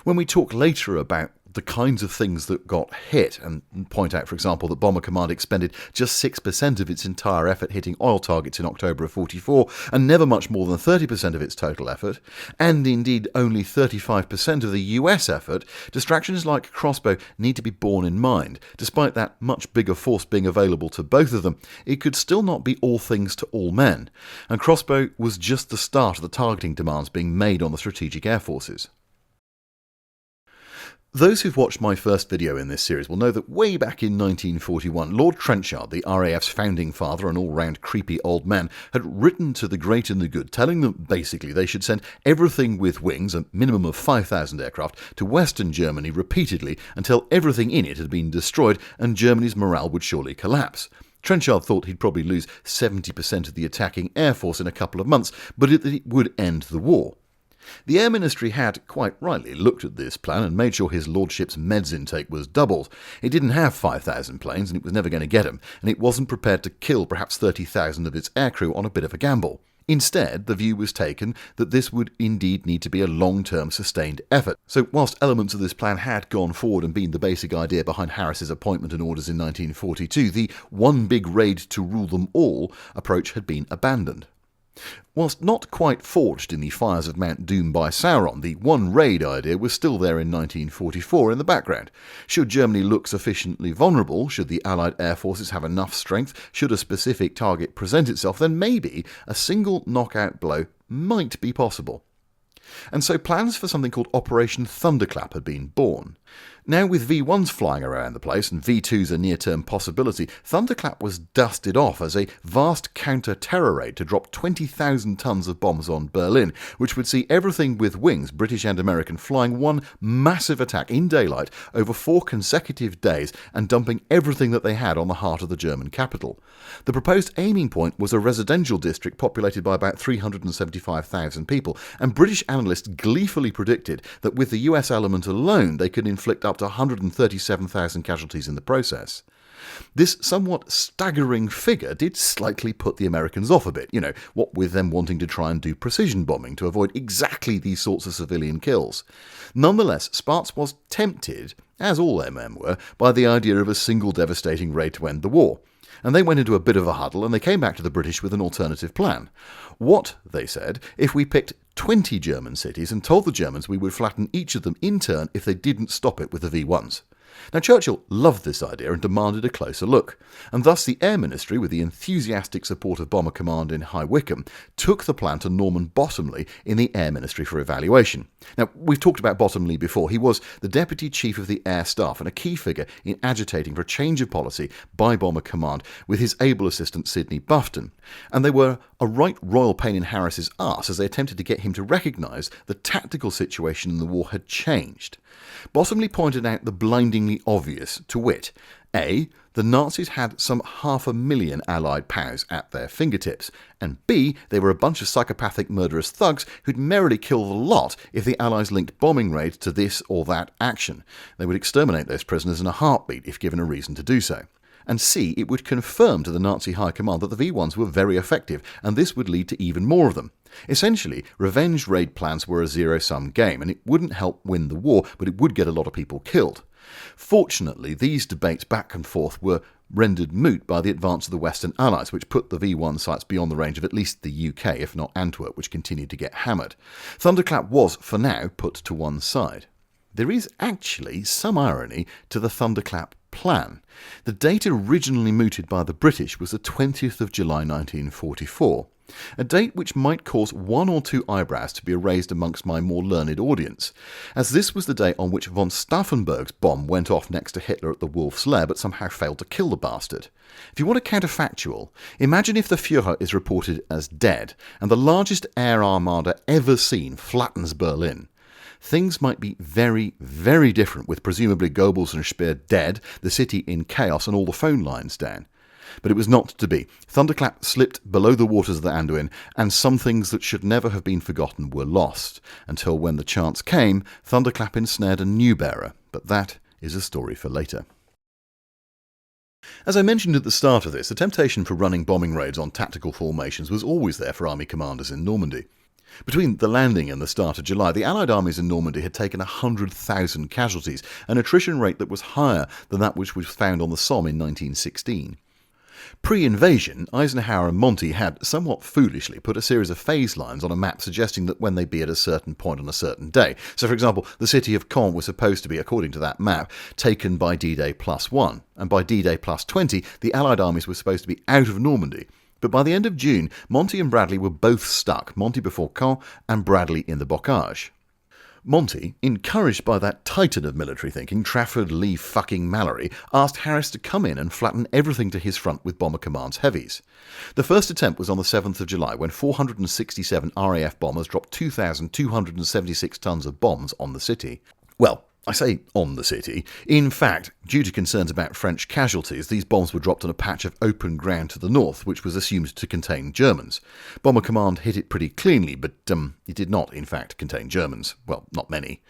When we talk later about the kinds of things that got hit, and point out, for example, that Bomber Command expended just 6% of its entire effort hitting oil targets in October of 44, and never much more than 30% of its total effort, and indeed only 35% of the US effort, distractions like crossbow need to be borne in mind. Despite that much bigger force being available to both of them, it could still not be all things to all men, and crossbow was just the start of the targeting demands being made on the strategic air forces. Those who've watched my first video in this series will know that way back in 1941, Lord Trenchard, the RAF's founding father and all-round creepy old man, had written to the great and the good, telling them basically they should send everything with wings, a minimum of 5,000 aircraft, to Western Germany repeatedly until everything in it had been destroyed and Germany's morale would surely collapse. Trenchard thought he'd probably lose 70% of the attacking air force in a couple of months, but it would end the war. The Air Ministry had, quite rightly, looked at this plan and made sure his lordship's meds intake was doubled. It didn't have 5,000 planes, and it was never going to get them, and it wasn't prepared to kill perhaps 30,000 of its aircrew on a bit of a gamble. Instead, the view was taken that this would indeed need to be a long-term sustained effort. So whilst elements of this plan had gone forward and been the basic idea behind Harris's appointment and orders in 1942, the one big raid to rule them all approach had been abandoned. Whilst not quite forged in the fires of Mount Doom by Sauron, the one raid idea was still there in 1944 in the background. Should Germany look sufficiently vulnerable, should the Allied air forces have enough strength, should a specific target present itself, then maybe a single knockout blow might be possible. And so plans for something called Operation Thunderclap had been born. Now, with V1s flying around the place and V2s a near-term possibility, Thunderclap was dusted off as a vast counter-terror raid to drop 20,000 tons of bombs on Berlin, which would see everything with wings, British and American, flying one massive attack in daylight over 4 consecutive days and dumping everything that they had on the heart of the German capital. The proposed aiming point was a residential district populated by about 375,000 people, and British analysts gleefully predicted that with the US element alone they could inflict up to 137,000 casualties in the process. This somewhat staggering figure did slightly put the Americans off a bit, what with them wanting to try and do precision bombing to avoid exactly these sorts of civilian kills. Nonetheless, Sparts was tempted, as all their men were, by the idea of a single devastating raid to end the war. And they went into a bit of a huddle and they came back to the British with an alternative plan. What, they said, if we picked 20 German cities and told the Germans we would flatten each of them in turn if they didn't stop it with the V1s? Now, Churchill loved this idea and demanded a closer look, and thus the Air Ministry, with the enthusiastic support of Bomber Command in High Wycombe, took the plan to Norman Bottomley in the Air Ministry for evaluation. Now, we've talked about Bottomley before. He was the Deputy Chief of the Air Staff and a key figure in agitating for a change of policy by Bomber Command with his able assistant Sidney Bufton, and they were a right royal pain in Harris's arse as they attempted to get him to recognise the tactical situation in the war had changed. Bottomley pointed out the blindingly obvious, to wit, A, the Nazis had some 500,000 Allied POWs at their fingertips, and B, they were a bunch of psychopathic murderous thugs who'd merrily kill the lot if the Allies linked bombing raids to this or that action. They would exterminate those prisoners in a heartbeat if given a reason to do so. And C, it would confirm to the Nazi High Command that the V1s were very effective, and this would lead to even more of them. Essentially, revenge raid plans were a zero-sum game, and it wouldn't help win the war, but it would get a lot of people killed. Fortunately, these debates back and forth were rendered moot by the advance of the Western Allies, which put the V1 sites beyond the range of at least the UK, if not Antwerp, which continued to get hammered. Thunderclap was, for now, put to one side. There is actually some irony to the Thunderclap plan. The date originally mooted by the British was the 20th of July 1944, a date which might cause one or two eyebrows to be raised amongst my more learned audience, as this was the day on which von Stauffenberg's bomb went off next to Hitler at the Wolf's Lair but somehow failed to kill the bastard. If you want a counterfactual, imagine if the Führer is reported as dead and the largest air armada ever seen flattens Berlin. Things might be very, very different with presumably Goebbels and Speer dead, the city in chaos and all the phone lines down. But it was not to be. Thunderclap slipped below the waters of the Anduin, and some things that should never have been forgotten were lost, until when the chance came, Thunderclap ensnared a new bearer. But that is a story for later. As I mentioned at the start of this, the temptation for running bombing raids on tactical formations was always there for army commanders in Normandy. Between the landing and the start of July, the Allied armies in Normandy had taken 100,000 casualties, an attrition rate that was higher than that which was found on the Somme in 1916. Pre-invasion, Eisenhower and Monty had, somewhat foolishly, put a series of phase lines on a map suggesting that when they'd be at a certain point on a certain day. So, for example, the city of Caen was supposed to be, according to that map, taken by D-Day +1, and by D-Day +20, the Allied armies were supposed to be out of Normandy. But by the end of June, Monty and Bradley were both stuck, Monty before Caen and Bradley in the Bocage. Monty, encouraged by that titan of military thinking, Trafford Leigh-Mallory, asked Harris to come in and flatten everything to his front with Bomber Command's heavies. The first attempt was on the 7th of July, when 467 RAF bombers dropped 2,276 tons of bombs on the city. Well, I say on the city. In fact, due to concerns about French casualties, these bombs were dropped on a patch of open ground to the north, which was assumed to contain Germans. Bomber Command hit it pretty cleanly, but it did not, in fact, contain Germans. Well, not many.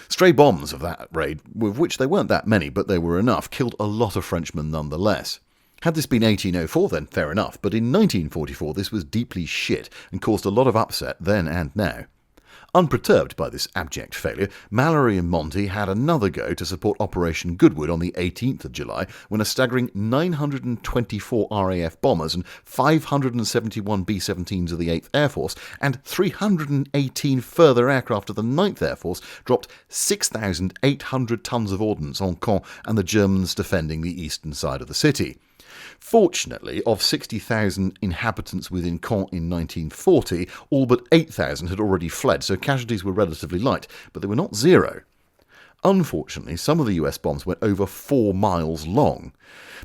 Stray bombs of that raid, of which there weren't that many, but they were enough, killed a lot of Frenchmen nonetheless. Had this been 1804, then fair enough, but in 1944 this was deeply shit and caused a lot of upset then and now. Unperturbed by this abject failure, Mallory and Monty had another go to support Operation Goodwood on the 18th of July, when a staggering 924 RAF bombers and 571 B-17s of the 8th Air Force and 318 further aircraft of the 9th Air Force dropped 6,800 tons of ordnance on Caen and the Germans defending the eastern side of the city. Fortunately, of 60,000 inhabitants within Caen in 1940, all but 8,000 had already fled, so casualties were relatively light, but they were not zero. Unfortunately, some of the US bombs went over 4 miles long.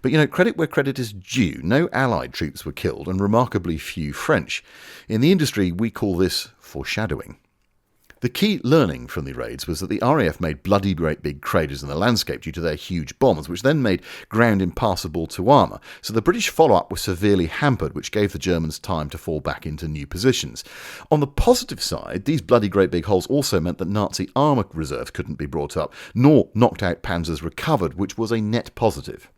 But credit where credit is due. No Allied troops were killed, and remarkably few French. In the industry, we call this foreshadowing. The key learning from the raids was that the RAF made bloody great big craters in the landscape due to their huge bombs, which then made ground impassable to armour, so the British follow-up was severely hampered, which gave the Germans time to fall back into new positions. On the positive side, these bloody great big holes also meant that Nazi armour reserves couldn't be brought up, nor knocked-out panzers recovered, which was a net positive.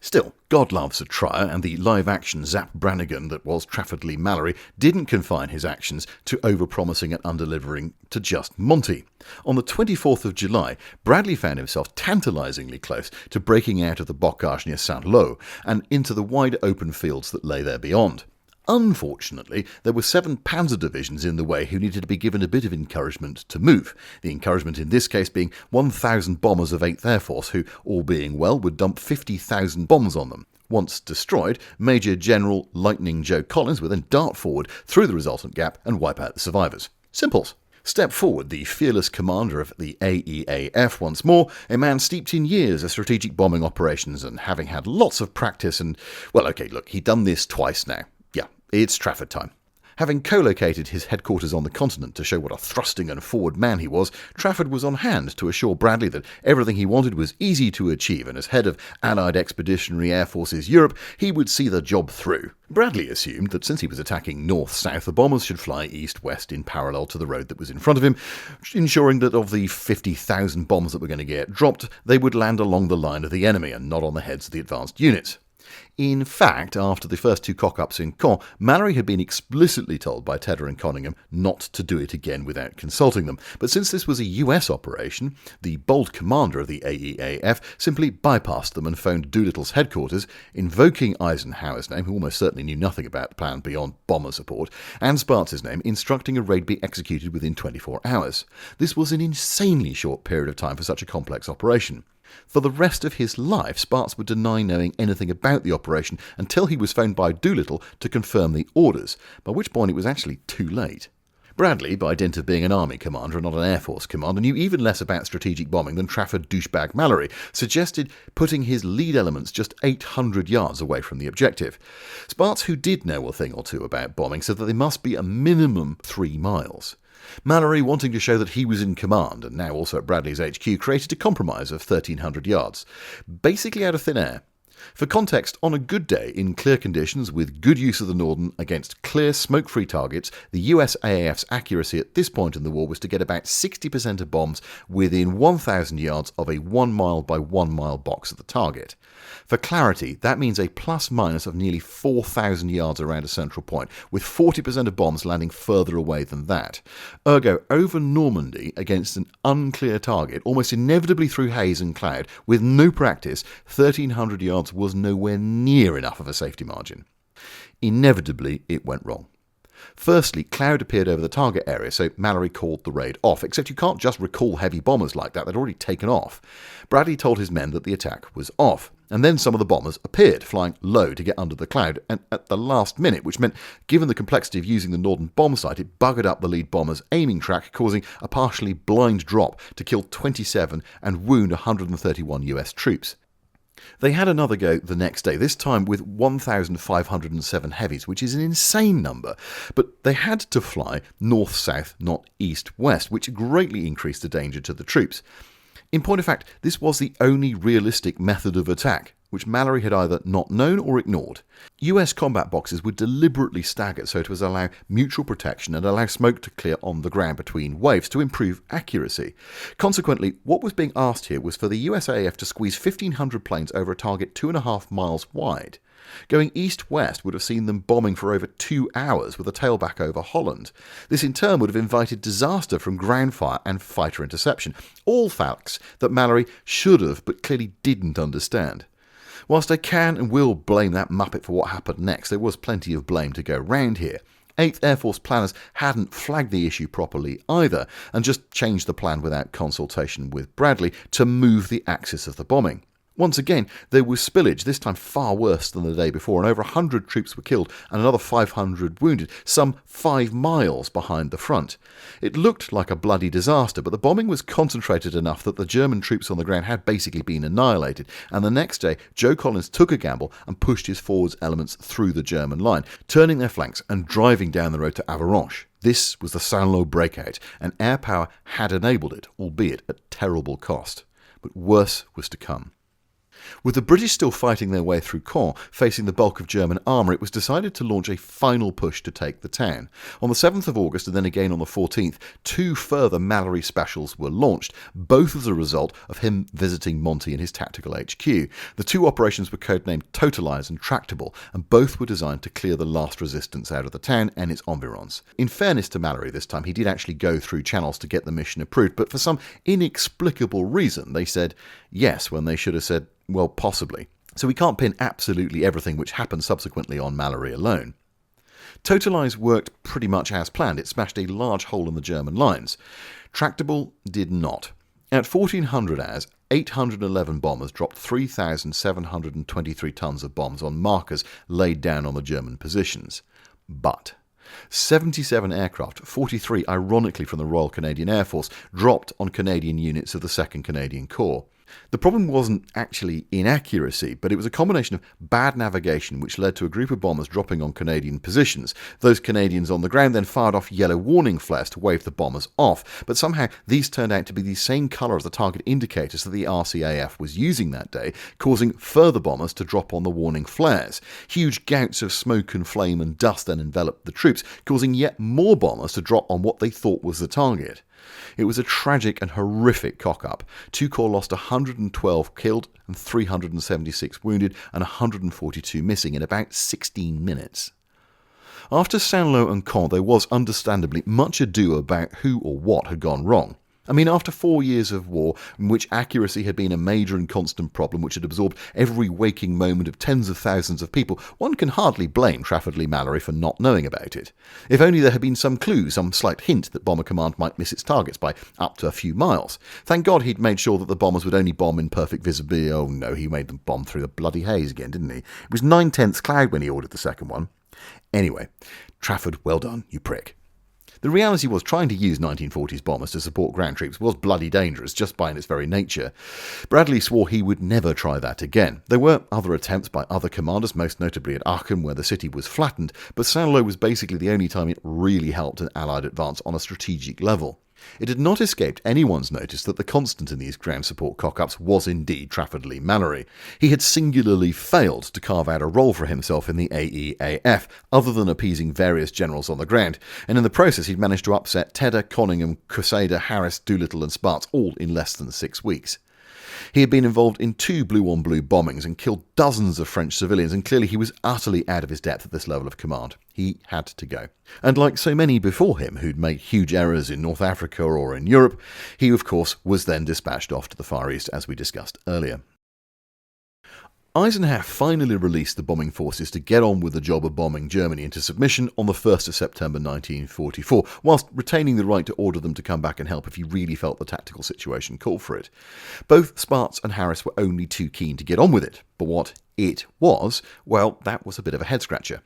Still, God loves a trier, and the live-action Zap Brannigan that was Trafford Leigh-Mallory didn't confine his actions to over-promising and under-delivering to just Monty. On the 24th of July, Bradley found himself tantalisingly close to breaking out of the bocage near Saint-Lô and into the wide open fields that lay there beyond. Unfortunately, there were 7 panzer divisions in the way who needed to be given a bit of encouragement to move. The encouragement in this case being 1,000 bombers of 8th Air Force who, all being well, would dump 50,000 bombs on them. Once destroyed, Major General Lightning Joe Collins would then dart forward through the resultant gap and wipe out the survivors. Simples. Step forward the fearless commander of the AEAF once more, a man steeped in years of strategic bombing operations and having had lots of practice and, he'd done this twice now. It's Trafford time. Having co-located his headquarters on the continent to show what a thrusting and forward man he was, Trafford was on hand to assure Bradley that everything he wanted was easy to achieve, and as head of Allied Expeditionary Air Forces Europe, he would see the job through. Bradley assumed that since he was attacking north-south, the bombers should fly east-west in parallel to the road that was in front of him, ensuring that of the 50,000 bombs that were going to get dropped, they would land along the line of the enemy and not on the heads of the advanced units. In fact, after the first 2 cock-ups in Caen, Mallory had been explicitly told by Tedder and Conyngham not to do it again without consulting them. But since this was a US operation, the bold commander of the AEAF simply bypassed them and phoned Doolittle's headquarters, invoking Eisenhower's name, who almost certainly knew nothing about the plan beyond bomber support, and Spartz's name, instructing a raid be executed within 24 hours. This was an insanely short period of time for such a complex operation. For the rest of his life, Spartz would deny knowing anything about the operation until he was phoned by Doolittle to confirm the orders, by which point it was actually too late. Bradley, by dint of being an army commander and not an Air Force commander, knew even less about strategic bombing than Trafford douchebag Mallory, suggested putting his lead elements just 800 yards away from the objective. Spartz, who did know a thing or two about bombing, said that they must be a minimum 3 miles. Mallory, wanting to show that he was in command, and now also at Bradley's HQ, created a compromise of 1,300 yards, basically out of thin air. For context, on a good day, in clear conditions, with good use of the Norden against clear, smoke-free targets, the USAAF's accuracy at this point in the war was to get about 60% of bombs within 1,000 yards of a 1 mile by 1 mile box of the target. For clarity, that means a plus-minus of nearly 4,000 yards around a central point, with 40% of bombs landing further away than that. Ergo, over Normandy, against an unclear target, almost inevitably through haze and cloud, with no practice, 1,300 yards was nowhere near enough of a safety margin. Inevitably, it went wrong. Firstly, cloud appeared over the target area, so Mallory called the raid off, except you can't just recall heavy bombers like that, they'd already taken off. Bradley told his men that the attack was off, and then some of the bombers appeared, flying low to get under the cloud, and at the last minute, which meant, given the complexity of using the Norden bomb sight, it buggered up the lead bomber's aiming track, causing a partially blind drop to kill 27 and wound 131 US troops. They had another go the next day, this time with 1,507 heavies, which is an insane number, but they had to fly north-south, not east-west, which greatly increased the danger to the troops. In point of fact, this was the only realistic method of attack, which Mallory had either not known or ignored. US combat boxes were deliberately staggered so as to allow mutual protection and allow smoke to clear on the ground between waves to improve accuracy. Consequently, what was being asked here was for the USAAF to squeeze 1,500 planes over a target 2.5 miles wide. Going east-west would have seen them bombing for over 2 hours with a tailback over Holland. This in turn would have invited disaster from ground fire and fighter interception, all facts that Mallory should have but clearly didn't understand. Whilst I can and will blame that muppet for what happened next, there was plenty of blame to go round here. 8th Air Force planners hadn't flagged the issue properly either, and just changed the plan without consultation with Bradley to move the axis of the bombing. Once again, there was spillage, this time far worse than the day before, and over 100 troops were killed and another 500 wounded, some 5 miles behind the front. It looked like a bloody disaster, but the bombing was concentrated enough that the German troops on the ground had basically been annihilated, and the next day Joe Collins took a gamble and pushed his forwards elements through the German line, turning their flanks and driving down the road to Avranches. This was the Saint-Lô breakout, and air power had enabled it, albeit at terrible cost. But worse was to come. With the British still fighting their way through Caen, facing the bulk of German armour, it was decided to launch a final push to take the town. On the 7th of August and then again on the 14th, 2 further Mallory specials were launched, both as a result of him visiting Monty in his tactical HQ. The 2 operations were codenamed Totalize and Tractable, and both were designed to clear the last resistance out of the town and its environs. In fairness to Mallory this time, he did actually go through channels to get the mission approved, but for some inexplicable reason they said yes when they should have said well, possibly. So we can't pin absolutely everything which happened subsequently on Mallory alone. Totalize worked pretty much as planned. It smashed a large hole in the German lines. Tractable did not. At 1400 hours, 811 bombers dropped 3,723 tons of bombs on markers laid down on the German positions. But 77 aircraft, 43 ironically from the Royal Canadian Air Force, dropped on Canadian units of the 2nd Canadian Corps. The problem wasn't actually inaccuracy, but it was a combination of bad navigation which led to a group of bombers dropping on Canadian positions. Those Canadians on the ground then fired off yellow warning flares to wave the bombers off, but somehow these turned out to be the same colour as the target indicators that the RCAF was using that day, causing further bombers to drop on the warning flares. Huge gouts of smoke and flame and dust then enveloped the troops, causing yet more bombers to drop on what they thought was the target. It was a tragic and horrific cock-up. 2 Corps lost 112 killed and 376 wounded and 142 missing in about 16 minutes. After Saint-Lô and Caen, there was understandably much ado about who or what had gone wrong. I mean, after 4 years of war, in which accuracy had been a major and constant problem which had absorbed every waking moment of tens of thousands of people, one can hardly blame Trafford Leigh-Mallory for not knowing about it. If only there had been some clue, some slight hint that Bomber Command might miss its targets by up to a few miles. Thank God he'd made sure that the bombers would only bomb in perfect visibility. Oh no, he made them bomb through the bloody haze again, didn't he? It was 9/10 cloud when he ordered the second one. Anyway, Trafford, well done, you prick. The reality was trying to use 1940s bombers to support ground troops was bloody dangerous just by its very nature. Bradley swore he would never try that again. There were other attempts by other commanders, most notably at Aurum where the city was flattened, but Saint-Lô was basically the only time it really helped an Allied advance on a strategic level. It had not escaped anyone's notice that the constant in these ground support cock-ups was indeed Trafford Leigh-Mallory. He had singularly failed to carve out a role for himself in the AEAF, other than appeasing various generals on the ground, and in the process he'd managed to upset Tedder, Conyngham, Crusader, Harris, Doolittle and Sparks all in less than 6 weeks. He had been involved in 2 blue-on-blue bombings and killed dozens of French civilians, and clearly he was utterly out of his depth at this level of command. He had to go. And like so many before him who'd made huge errors in North Africa or in Europe, he of course was then dispatched off to the Far East as we discussed earlier. Eisenhower finally released the bombing forces to get on with the job of bombing Germany into submission on the 1st of September 1944, whilst retaining the right to order them to come back and help if he really felt the tactical situation called for it. Both Sparks and Harris were only too keen to get on with it, but what it was, well, that was a bit of a head-scratcher.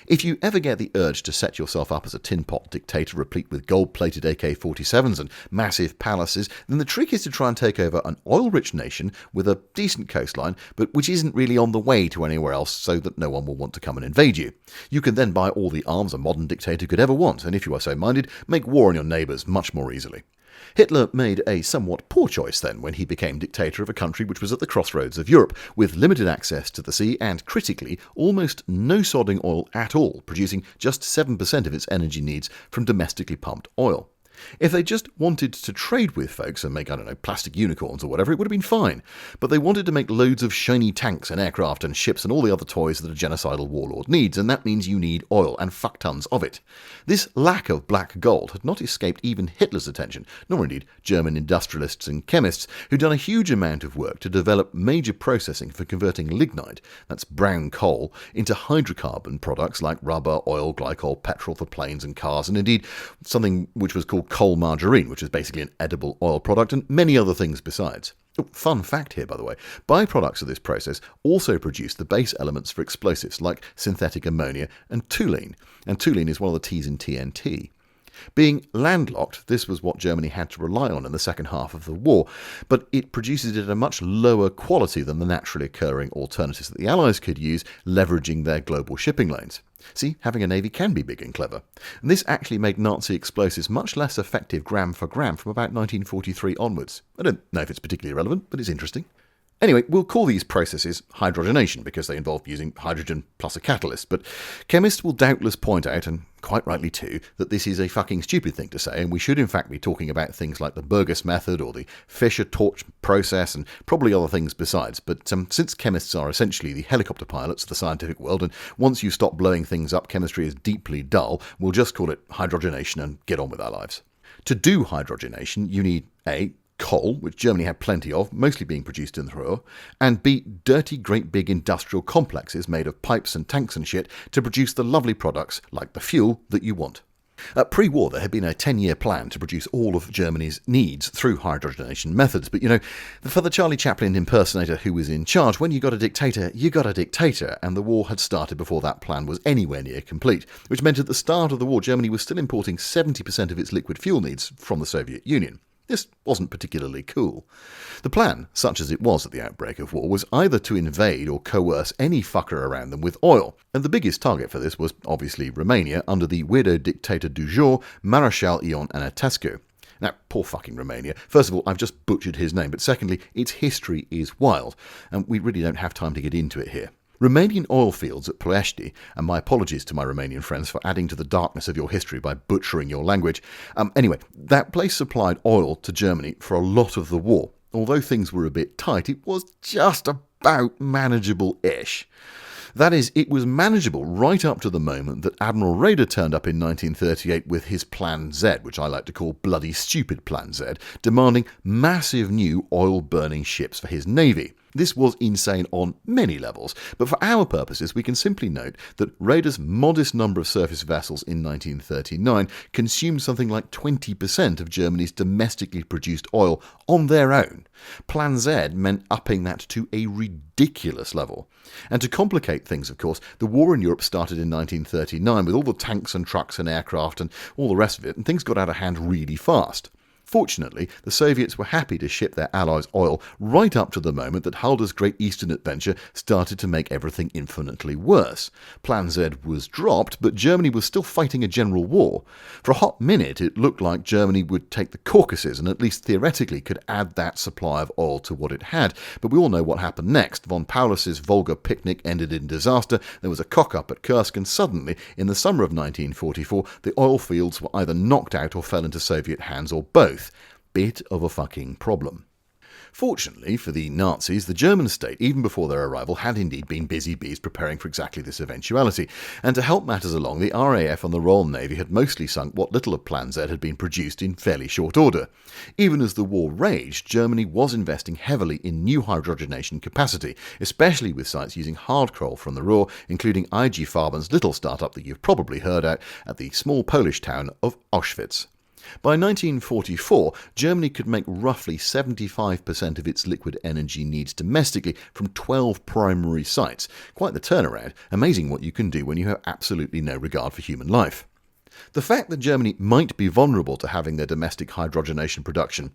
If you ever get the urge to set yourself up as a tin pot dictator replete with gold-plated AK-47s and massive palaces, then the trick is to try and take over an oil-rich nation with a decent coastline, but which isn't really on the way to anywhere else so that no one will want to come and invade you. You can then buy all the arms a modern dictator could ever want, and if you are so minded, make war on your neighbours much more easily. Hitler made a somewhat poor choice then when he became dictator of a country which was at the crossroads of Europe, with limited access to the sea and, critically, almost no sodding oil at all, producing just 7% of its energy needs from domestically pumped oil. If they just wanted to trade with folks and make, plastic unicorns or whatever, it would have been fine. But they wanted to make loads of shiny tanks and aircraft and ships and all the other toys that a genocidal warlord needs, and that means you need oil, and fuck tons of it. This lack of black gold had not escaped even Hitler's attention, nor indeed German industrialists and chemists, who'd done a huge amount of work to develop major processing for converting lignite, that's brown coal, into hydrocarbon products like rubber, oil, glycol, petrol for planes and cars, and indeed something which was called called coal margarine, which is basically an edible oil product, and many other things besides. Oh, fun fact here, by the way, byproducts of this process also produce the base elements for explosives like synthetic ammonia and toluene is one of the T's in TNT. Being landlocked, this was what Germany had to rely on in the second half of the war, but it produces it at a much lower quality than the naturally occurring alternatives that the Allies could use, leveraging their global shipping lanes. See, having a navy can be big and clever. And this actually made Nazi explosives much less effective gram for gram from about 1943 onwards. I don't know if it's particularly relevant, but it's interesting. Anyway, we'll call these processes hydrogenation because they involve using hydrogen plus a catalyst, but chemists will doubtless point out, and quite rightly too, that this is a fucking stupid thing to say, and we should in fact be talking about things like the Burgess method or the Fischer-Torch process and probably other things besides. But since chemists are essentially the helicopter pilots of the scientific world, and once you stop blowing things up, chemistry is deeply dull, we'll just call it hydrogenation and get on with our lives. To do hydrogenation, you need A, coal, which Germany had plenty of, mostly being produced in the Ruhr, and B, dirty great big industrial complexes made of pipes and tanks and shit to produce the lovely products like the fuel that you want. Pre-war, there had been a 10-year plan to produce all of Germany's needs through hydrogenation methods, but for the Charlie Chaplin impersonator who was in charge, when you got a dictator, you got a dictator, and the war had started before that plan was anywhere near complete, which meant at the start of the war, Germany was still importing 70% of its liquid fuel needs from the Soviet Union. This wasn't particularly cool. The plan, such as it was at the outbreak of war, was either to invade or coerce any fucker around them with oil, and the biggest target for this was obviously Romania under the weirdo dictator du jour, Marshal Ion Anatescu. Now, poor fucking Romania. First of all, I've just butchered his name, but secondly, its history is wild, and we really don't have time to get into it here. Romanian oil fields at Ploiești, and my apologies to my Romanian friends for adding to the darkness of your history by butchering your language. Anyway, that place supplied oil to Germany for a lot of the war. Although things were a bit tight, it was just about manageable-ish. That is, it was manageable right up to the moment that Admiral Raeder turned up in 1938 with his Plan Z, which I like to call bloody stupid Plan Z, demanding massive new oil-burning ships for his navy. This was insane on many levels, but for our purposes we can simply note that Raeder's modest number of surface vessels in 1939 consumed something like 20% of Germany's domestically produced oil on their own. Plan Z meant upping that to a ridiculous level. And to complicate things, of course, the war in Europe started in 1939 with all the tanks and trucks and aircraft and all the rest of it, and things got out of hand really fast. Fortunately, the Soviets were happy to ship their allies oil right up to the moment that Halder's Great Eastern Adventure started to make everything infinitely worse. Plan Z was dropped, but Germany was still fighting a general war. For a hot minute, it looked like Germany would take the Caucasus and at least theoretically could add that supply of oil to what it had. But we all know what happened next. Von Paulus's Volga picnic ended in disaster, there was a cock-up at Kursk, and suddenly, in the summer of 1944, the oil fields were either knocked out or fell into Soviet hands or both. Bit of a fucking problem. Fortunately for the Nazis, the German state, even before their arrival, had indeed been busy bees preparing for exactly this eventuality, and to help matters along, the RAF and the Royal Navy had mostly sunk what little of Plan Z had been produced in fairly short order. Even as the war raged, Germany was investing heavily in new hydrogenation capacity, especially with sites using hard coal from the Ruhr, including IG Farben's little startup that you've probably heard at the small Polish town of Auschwitz. By 1944, Germany could make roughly 75% of its liquid energy needs domestically from 12 primary sites. Quite the turnaround. Amazing what you can do when you have absolutely no regard for human life. The fact that Germany might be vulnerable to having their domestic hydrogenation production,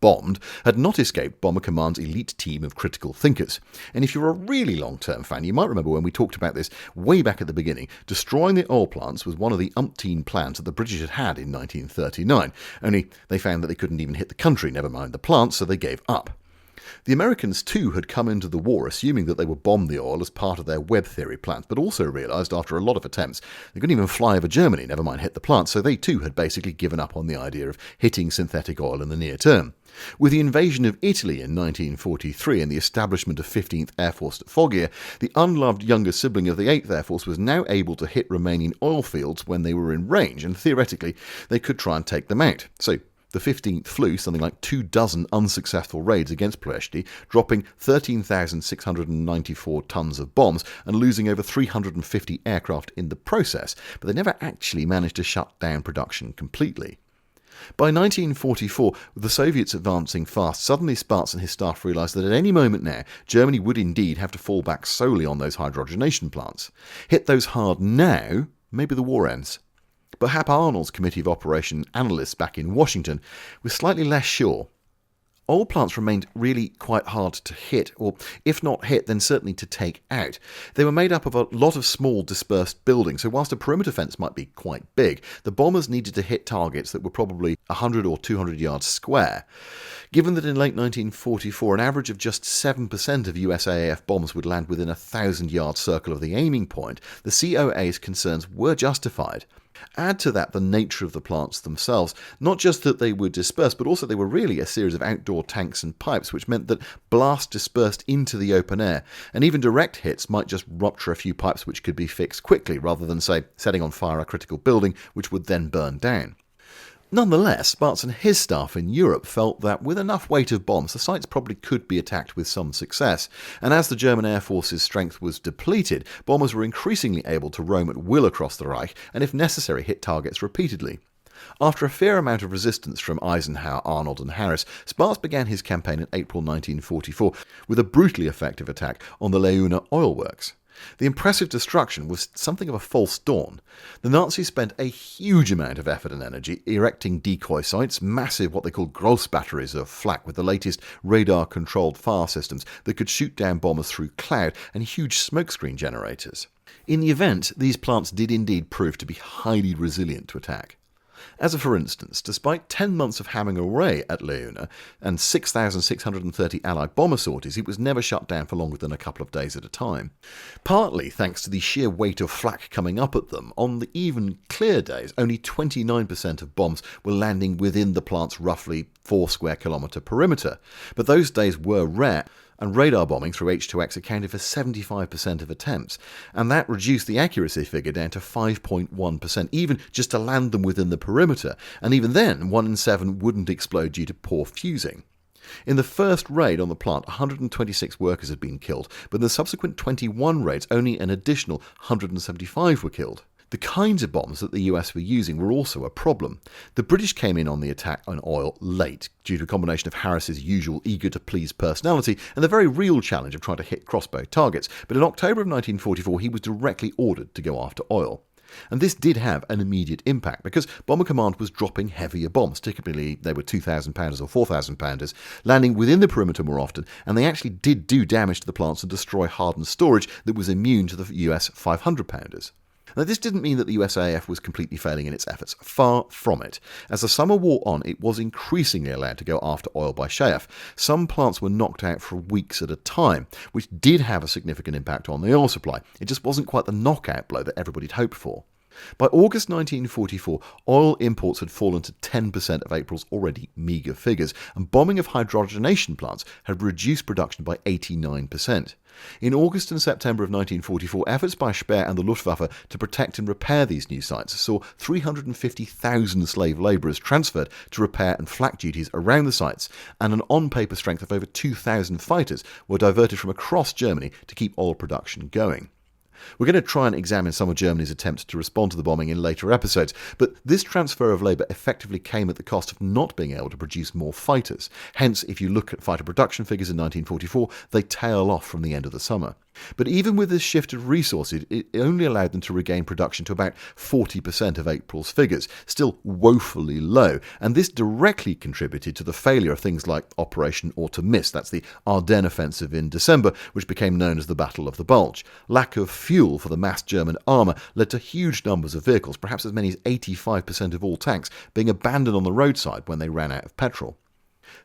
bombed, had not escaped Bomber Command's elite team of critical thinkers. And if you're a really long-term fan, you might remember when we talked about this way back at the beginning, destroying the oil plants was one of the umpteen plans that the British had had in 1939, only they found that they couldn't even hit the country, never mind the plants, so they gave up. The Americans too had come into the war assuming that they would bomb the oil as part of their web theory plans, but also realised after a lot of attempts they couldn't even fly over Germany, never mind hit the plants, so they too had basically given up on the idea of hitting synthetic oil in the near term. With the invasion of Italy in 1943 and the establishment of 15th Air Force at Foggia, the unloved younger sibling of the 8th Air Force was now able to hit Romanian oil fields when they were in range, and theoretically they could try and take them out. So the 15th flew something like 24 unsuccessful raids against Ploiești, dropping 13,694 tons of bombs and losing over 350 aircraft in the process, but they never actually managed to shut down production completely. By 1944, with the Soviets advancing fast, suddenly Spaatz and his staff realised that at any moment now, Germany would indeed have to fall back solely on those hydrogenation plants. Hit those hard now, maybe the war ends. But Hap Arnold's Committee of Operation Analysts back in Washington was slightly less sure. Oil plants remained really quite hard to hit, or if not hit, then certainly to take out. They were made up of a lot of small dispersed buildings, so whilst a perimeter fence might be quite big, the bombers needed to hit targets that were probably 100 or 200 yards square. Given that in late 1944 an average of just 7% of US AEAF bombs would land within a 1,000-yard circle of the aiming point, the COA's concerns were justified. Add to that the nature of the plants themselves, not just that they were dispersed, but also they were really a series of outdoor tanks and pipes, which meant that blast dispersed into the open air, and even direct hits might just rupture a few pipes which could be fixed quickly, rather than, say, setting on fire a critical building, which would then burn down. Nonetheless, Spaatz and his staff in Europe felt that with enough weight of bombs, the sites probably could be attacked with some success, and as the German Air Force's strength was depleted, bombers were increasingly able to roam at will across the Reich, and if necessary hit targets repeatedly. After a fair amount of resistance from Eisenhower, Arnold and Harris, Spaatz began his campaign in April 1944 with a brutally effective attack on the Leuna oil works. The impressive destruction was something of a false dawn. The Nazis spent a huge amount of effort and energy erecting decoy sites, massive what they called gross batteries of flak with the latest radar-controlled fire systems that could shoot down bombers through cloud, and huge smokescreen generators. In the event, these plants did indeed prove to be highly resilient to attack. As a for instance, despite 10 months of hammering away at Leuna and 6,630 Allied bomber sorties, it was never shut down for longer than a couple of days at a time. Partly thanks to the sheer weight of flak coming up at them, on the even clear days, only 29% of bombs were landing within the plant's roughly 4 square kilometre perimeter. But those days were rare, and radar bombing through H2X accounted for 75% of attempts, and that reduced the accuracy figure down to 5.1%, even just to land them within the perimeter, and even then 1 in 7 wouldn't explode due to poor fusing. In the first raid on the plant, 126 workers had been killed, but in the subsequent 21 raids only an additional 175 were killed. The kinds of bombs that the US were using were also a problem. The British came in on the attack on oil late, due to a combination of Harris's usual eager-to-please personality and the very real challenge of trying to hit crossbow targets, but in October of 1944 he was directly ordered to go after oil. And this did have an immediate impact, because Bomber Command was dropping heavier bombs. Typically they were 2,000 pounders or 4,000 pounders, landing within the perimeter more often, and they actually did do damage to the plants and destroy hardened storage that was immune to the US 500 pounders. Now, this didn't mean that the USAF was completely failing in its efforts. Far from it. As the summer wore on, it was increasingly allowed to go after oil by Shayef. Some plants were knocked out for weeks at a time, which did have a significant impact on the oil supply. It just wasn't quite the knockout blow that everybody'd hoped for. By August 1944, oil imports had fallen to 10% of April's already meagre figures, and bombing of hydrogenation plants had reduced production by 89%. In August and September of 1944, efforts by Speer and the Luftwaffe to protect and repair these new sites saw 350,000 slave labourers transferred to repair and flak duties around the sites, and an on-paper strength of over 2,000 fighters were diverted from across Germany to keep oil production going. We're going to try and examine some of Germany's attempts to respond to the bombing in later episodes, but this transfer of labour effectively came at the cost of not being able to produce more fighters. Hence, if you look at fighter production figures in 1944, they tail off from the end of the summer. But even with this shift of resources, it only allowed them to regain production to about 40% of April's figures, still woefully low, and this directly contributed to the failure of things like Operation Autumn Mist, that's the Ardennes offensive in December, which became known as the Battle of the Bulge. Lack of fuel for the massed German armour led to huge numbers of vehicles, perhaps as many as 85% of all tanks, being abandoned on the roadside when they ran out of petrol.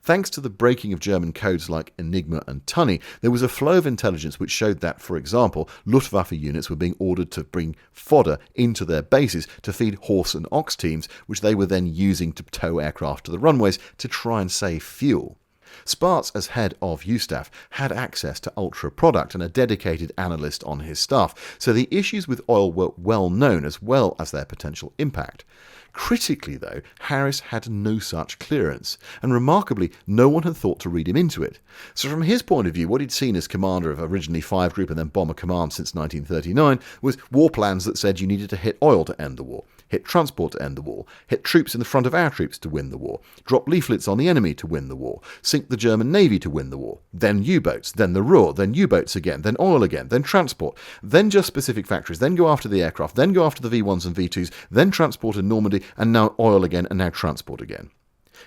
Thanks to the breaking of German codes like Enigma and Tunny, there was a flow of intelligence which showed that, for example, Luftwaffe units were being ordered to bring fodder into their bases to feed horse and ox teams, which they were then using to tow aircraft to the runways to try and save fuel. Spaatz, as head of USTAF, had access to Ultra product and a dedicated analyst on his staff, so the issues with oil were well known as well as their potential impact. Critically, though, Harris had no such clearance, and remarkably, no one had thought to read him into it. So from his point of view, what he'd seen as commander of originally 5 Group and then Bomber Command since 1939 was war plans that said you needed to hit oil to end the war. hit transport to end the war, hit troops in the front of our troops to win the war, drop leaflets on the enemy to win the war, sink the German Navy to win the war, then U-boats, then the Ruhr, then U-boats again, then oil again, then transport, then just specific factories, then go after the aircraft, then go after the V1s and V2s, then transport in Normandy, and now oil again, and now transport again.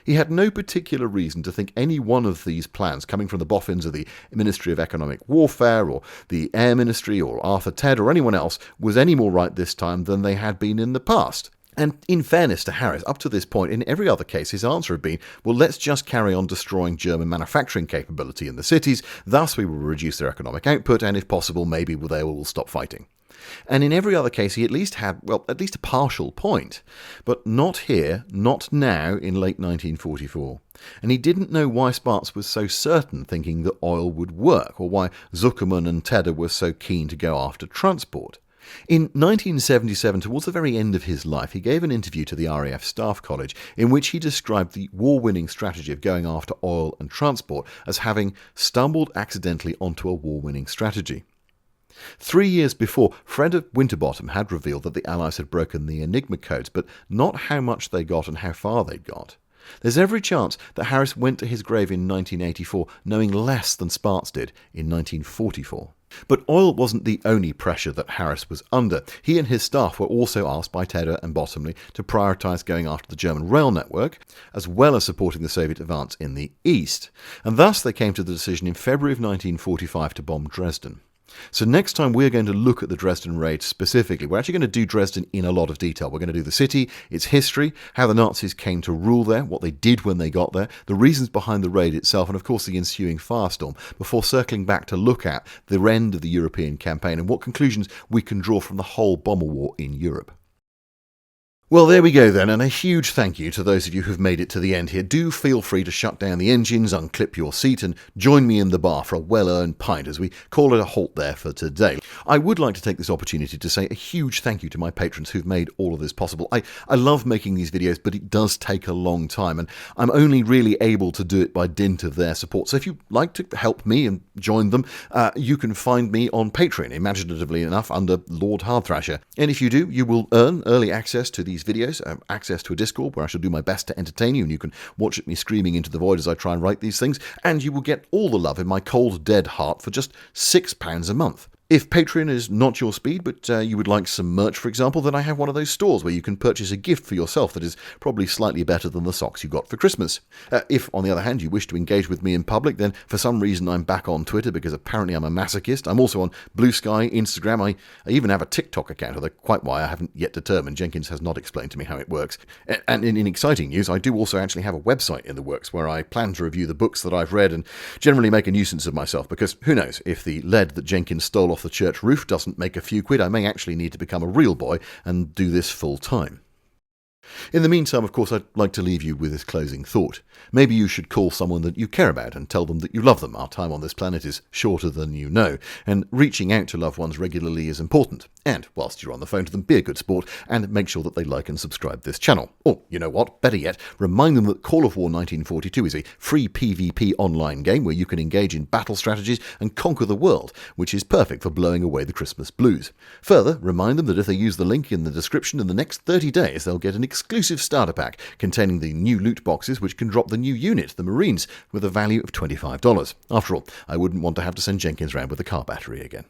He had no particular reason to think any one of these plans, coming from the boffins of the Ministry of Economic Warfare or the Air Ministry or Arthur Ted or anyone else, was any more right this time than they had been in the past. And in fairness to Harris, up to this point, in every other case, his answer had been, well, let's just carry on destroying German manufacturing capability in the cities, thus we will reduce their economic output, and if possible, maybe they will stop fighting. And in every other case, he at least had, well, at least a partial point. But not here, not now, in late 1944. And he didn't know why Sparks was so certain, thinking that oil would work, or why Zuckerman and Tedder were so keen to go after transport. In 1977, towards the very end of his life, he gave an interview to the RAF Staff College in which he described the war-winning strategy of going after oil and transport as having stumbled accidentally onto a war-winning strategy. 3 years before, Fred Winterbottom had revealed that the Allies had broken the Enigma codes, but not how much they got and how far they'd got. There's every chance that Harris went to his grave in 1984 knowing less than Sparks did in 1944. But oil wasn't the only pressure that Harris was under. He and his staff were also asked by Tedder and Bottomley to prioritise going after the German rail network, as well as supporting the Soviet advance in the east. And thus they came to the decision in February of 1945 to bomb Dresden. So next time we're going to look at the Dresden raid specifically. We're actually going to do Dresden in a lot of detail. We're going to do the city, its history, how the Nazis came to rule there, what they did when they got there, the reasons behind the raid itself, and of course the ensuing firestorm, before circling back to look at the end of the European campaign and what conclusions we can draw from the whole bomber war in Europe. Well, there we go then, and a huge thank you to those of you who've made it to the end here. Do feel free to shut down the engines, unclip your seat, and join me in the bar for a well-earned pint as we call it a halt there for today. I would like to take this opportunity to say a huge thank you to my patrons who've made all of this possible. I love making these videos, but it does take a long time, and I'm only really able to do it by dint of their support. So if you'd like to help me and join them, you can find me on Patreon, imaginatively enough, under Lord HardThrasher. And if you do, you will earn early access to these videos, access to a Discord where I shall do my best to entertain you, and you can watch me screaming into the void as I try and write these things, and you will get all the love in my cold, dead heart for just £6 a month. If Patreon is not your speed, but you would like some merch, for example, then I have one of those stores where you can purchase a gift for yourself that is probably slightly better than the socks you got for Christmas. If, on the other hand, you wish to engage with me in public, then for some reason I'm back on Twitter because apparently I'm a masochist. I'm also on Blue Sky, Instagram. I even have a TikTok account, although quite why I haven't yet determined. Jenkins has not explained to me how it works. And in exciting news, I do also actually have a website in the works where I plan to review the books that I've read and generally make a nuisance of myself, because who knows, if the lead that Jenkins stole off the church roof doesn't make a few quid, I may actually need to become a real boy and do this full time. In the meantime, of course, I'd like to leave you with this closing thought. Maybe you should call someone that you care about and tell them that you love them. Our time on this planet is shorter than you know, and reaching out to loved ones regularly is important. And whilst you're on the phone to them, be a good sport and make sure that they like and subscribe this channel. Or, you know what, better yet, remind them that Call of War 1942 is a free PvP online game where you can engage in battle strategies and conquer the world, which is perfect for blowing away the Christmas blues. Further, remind them that if they use the link in the description in the next 30 days, they'll get an exclusive starter pack containing the new loot boxes which can drop the new unit, the Marines, with a value of $25. After all, I wouldn't want to have to send Jenkins round with a car battery again.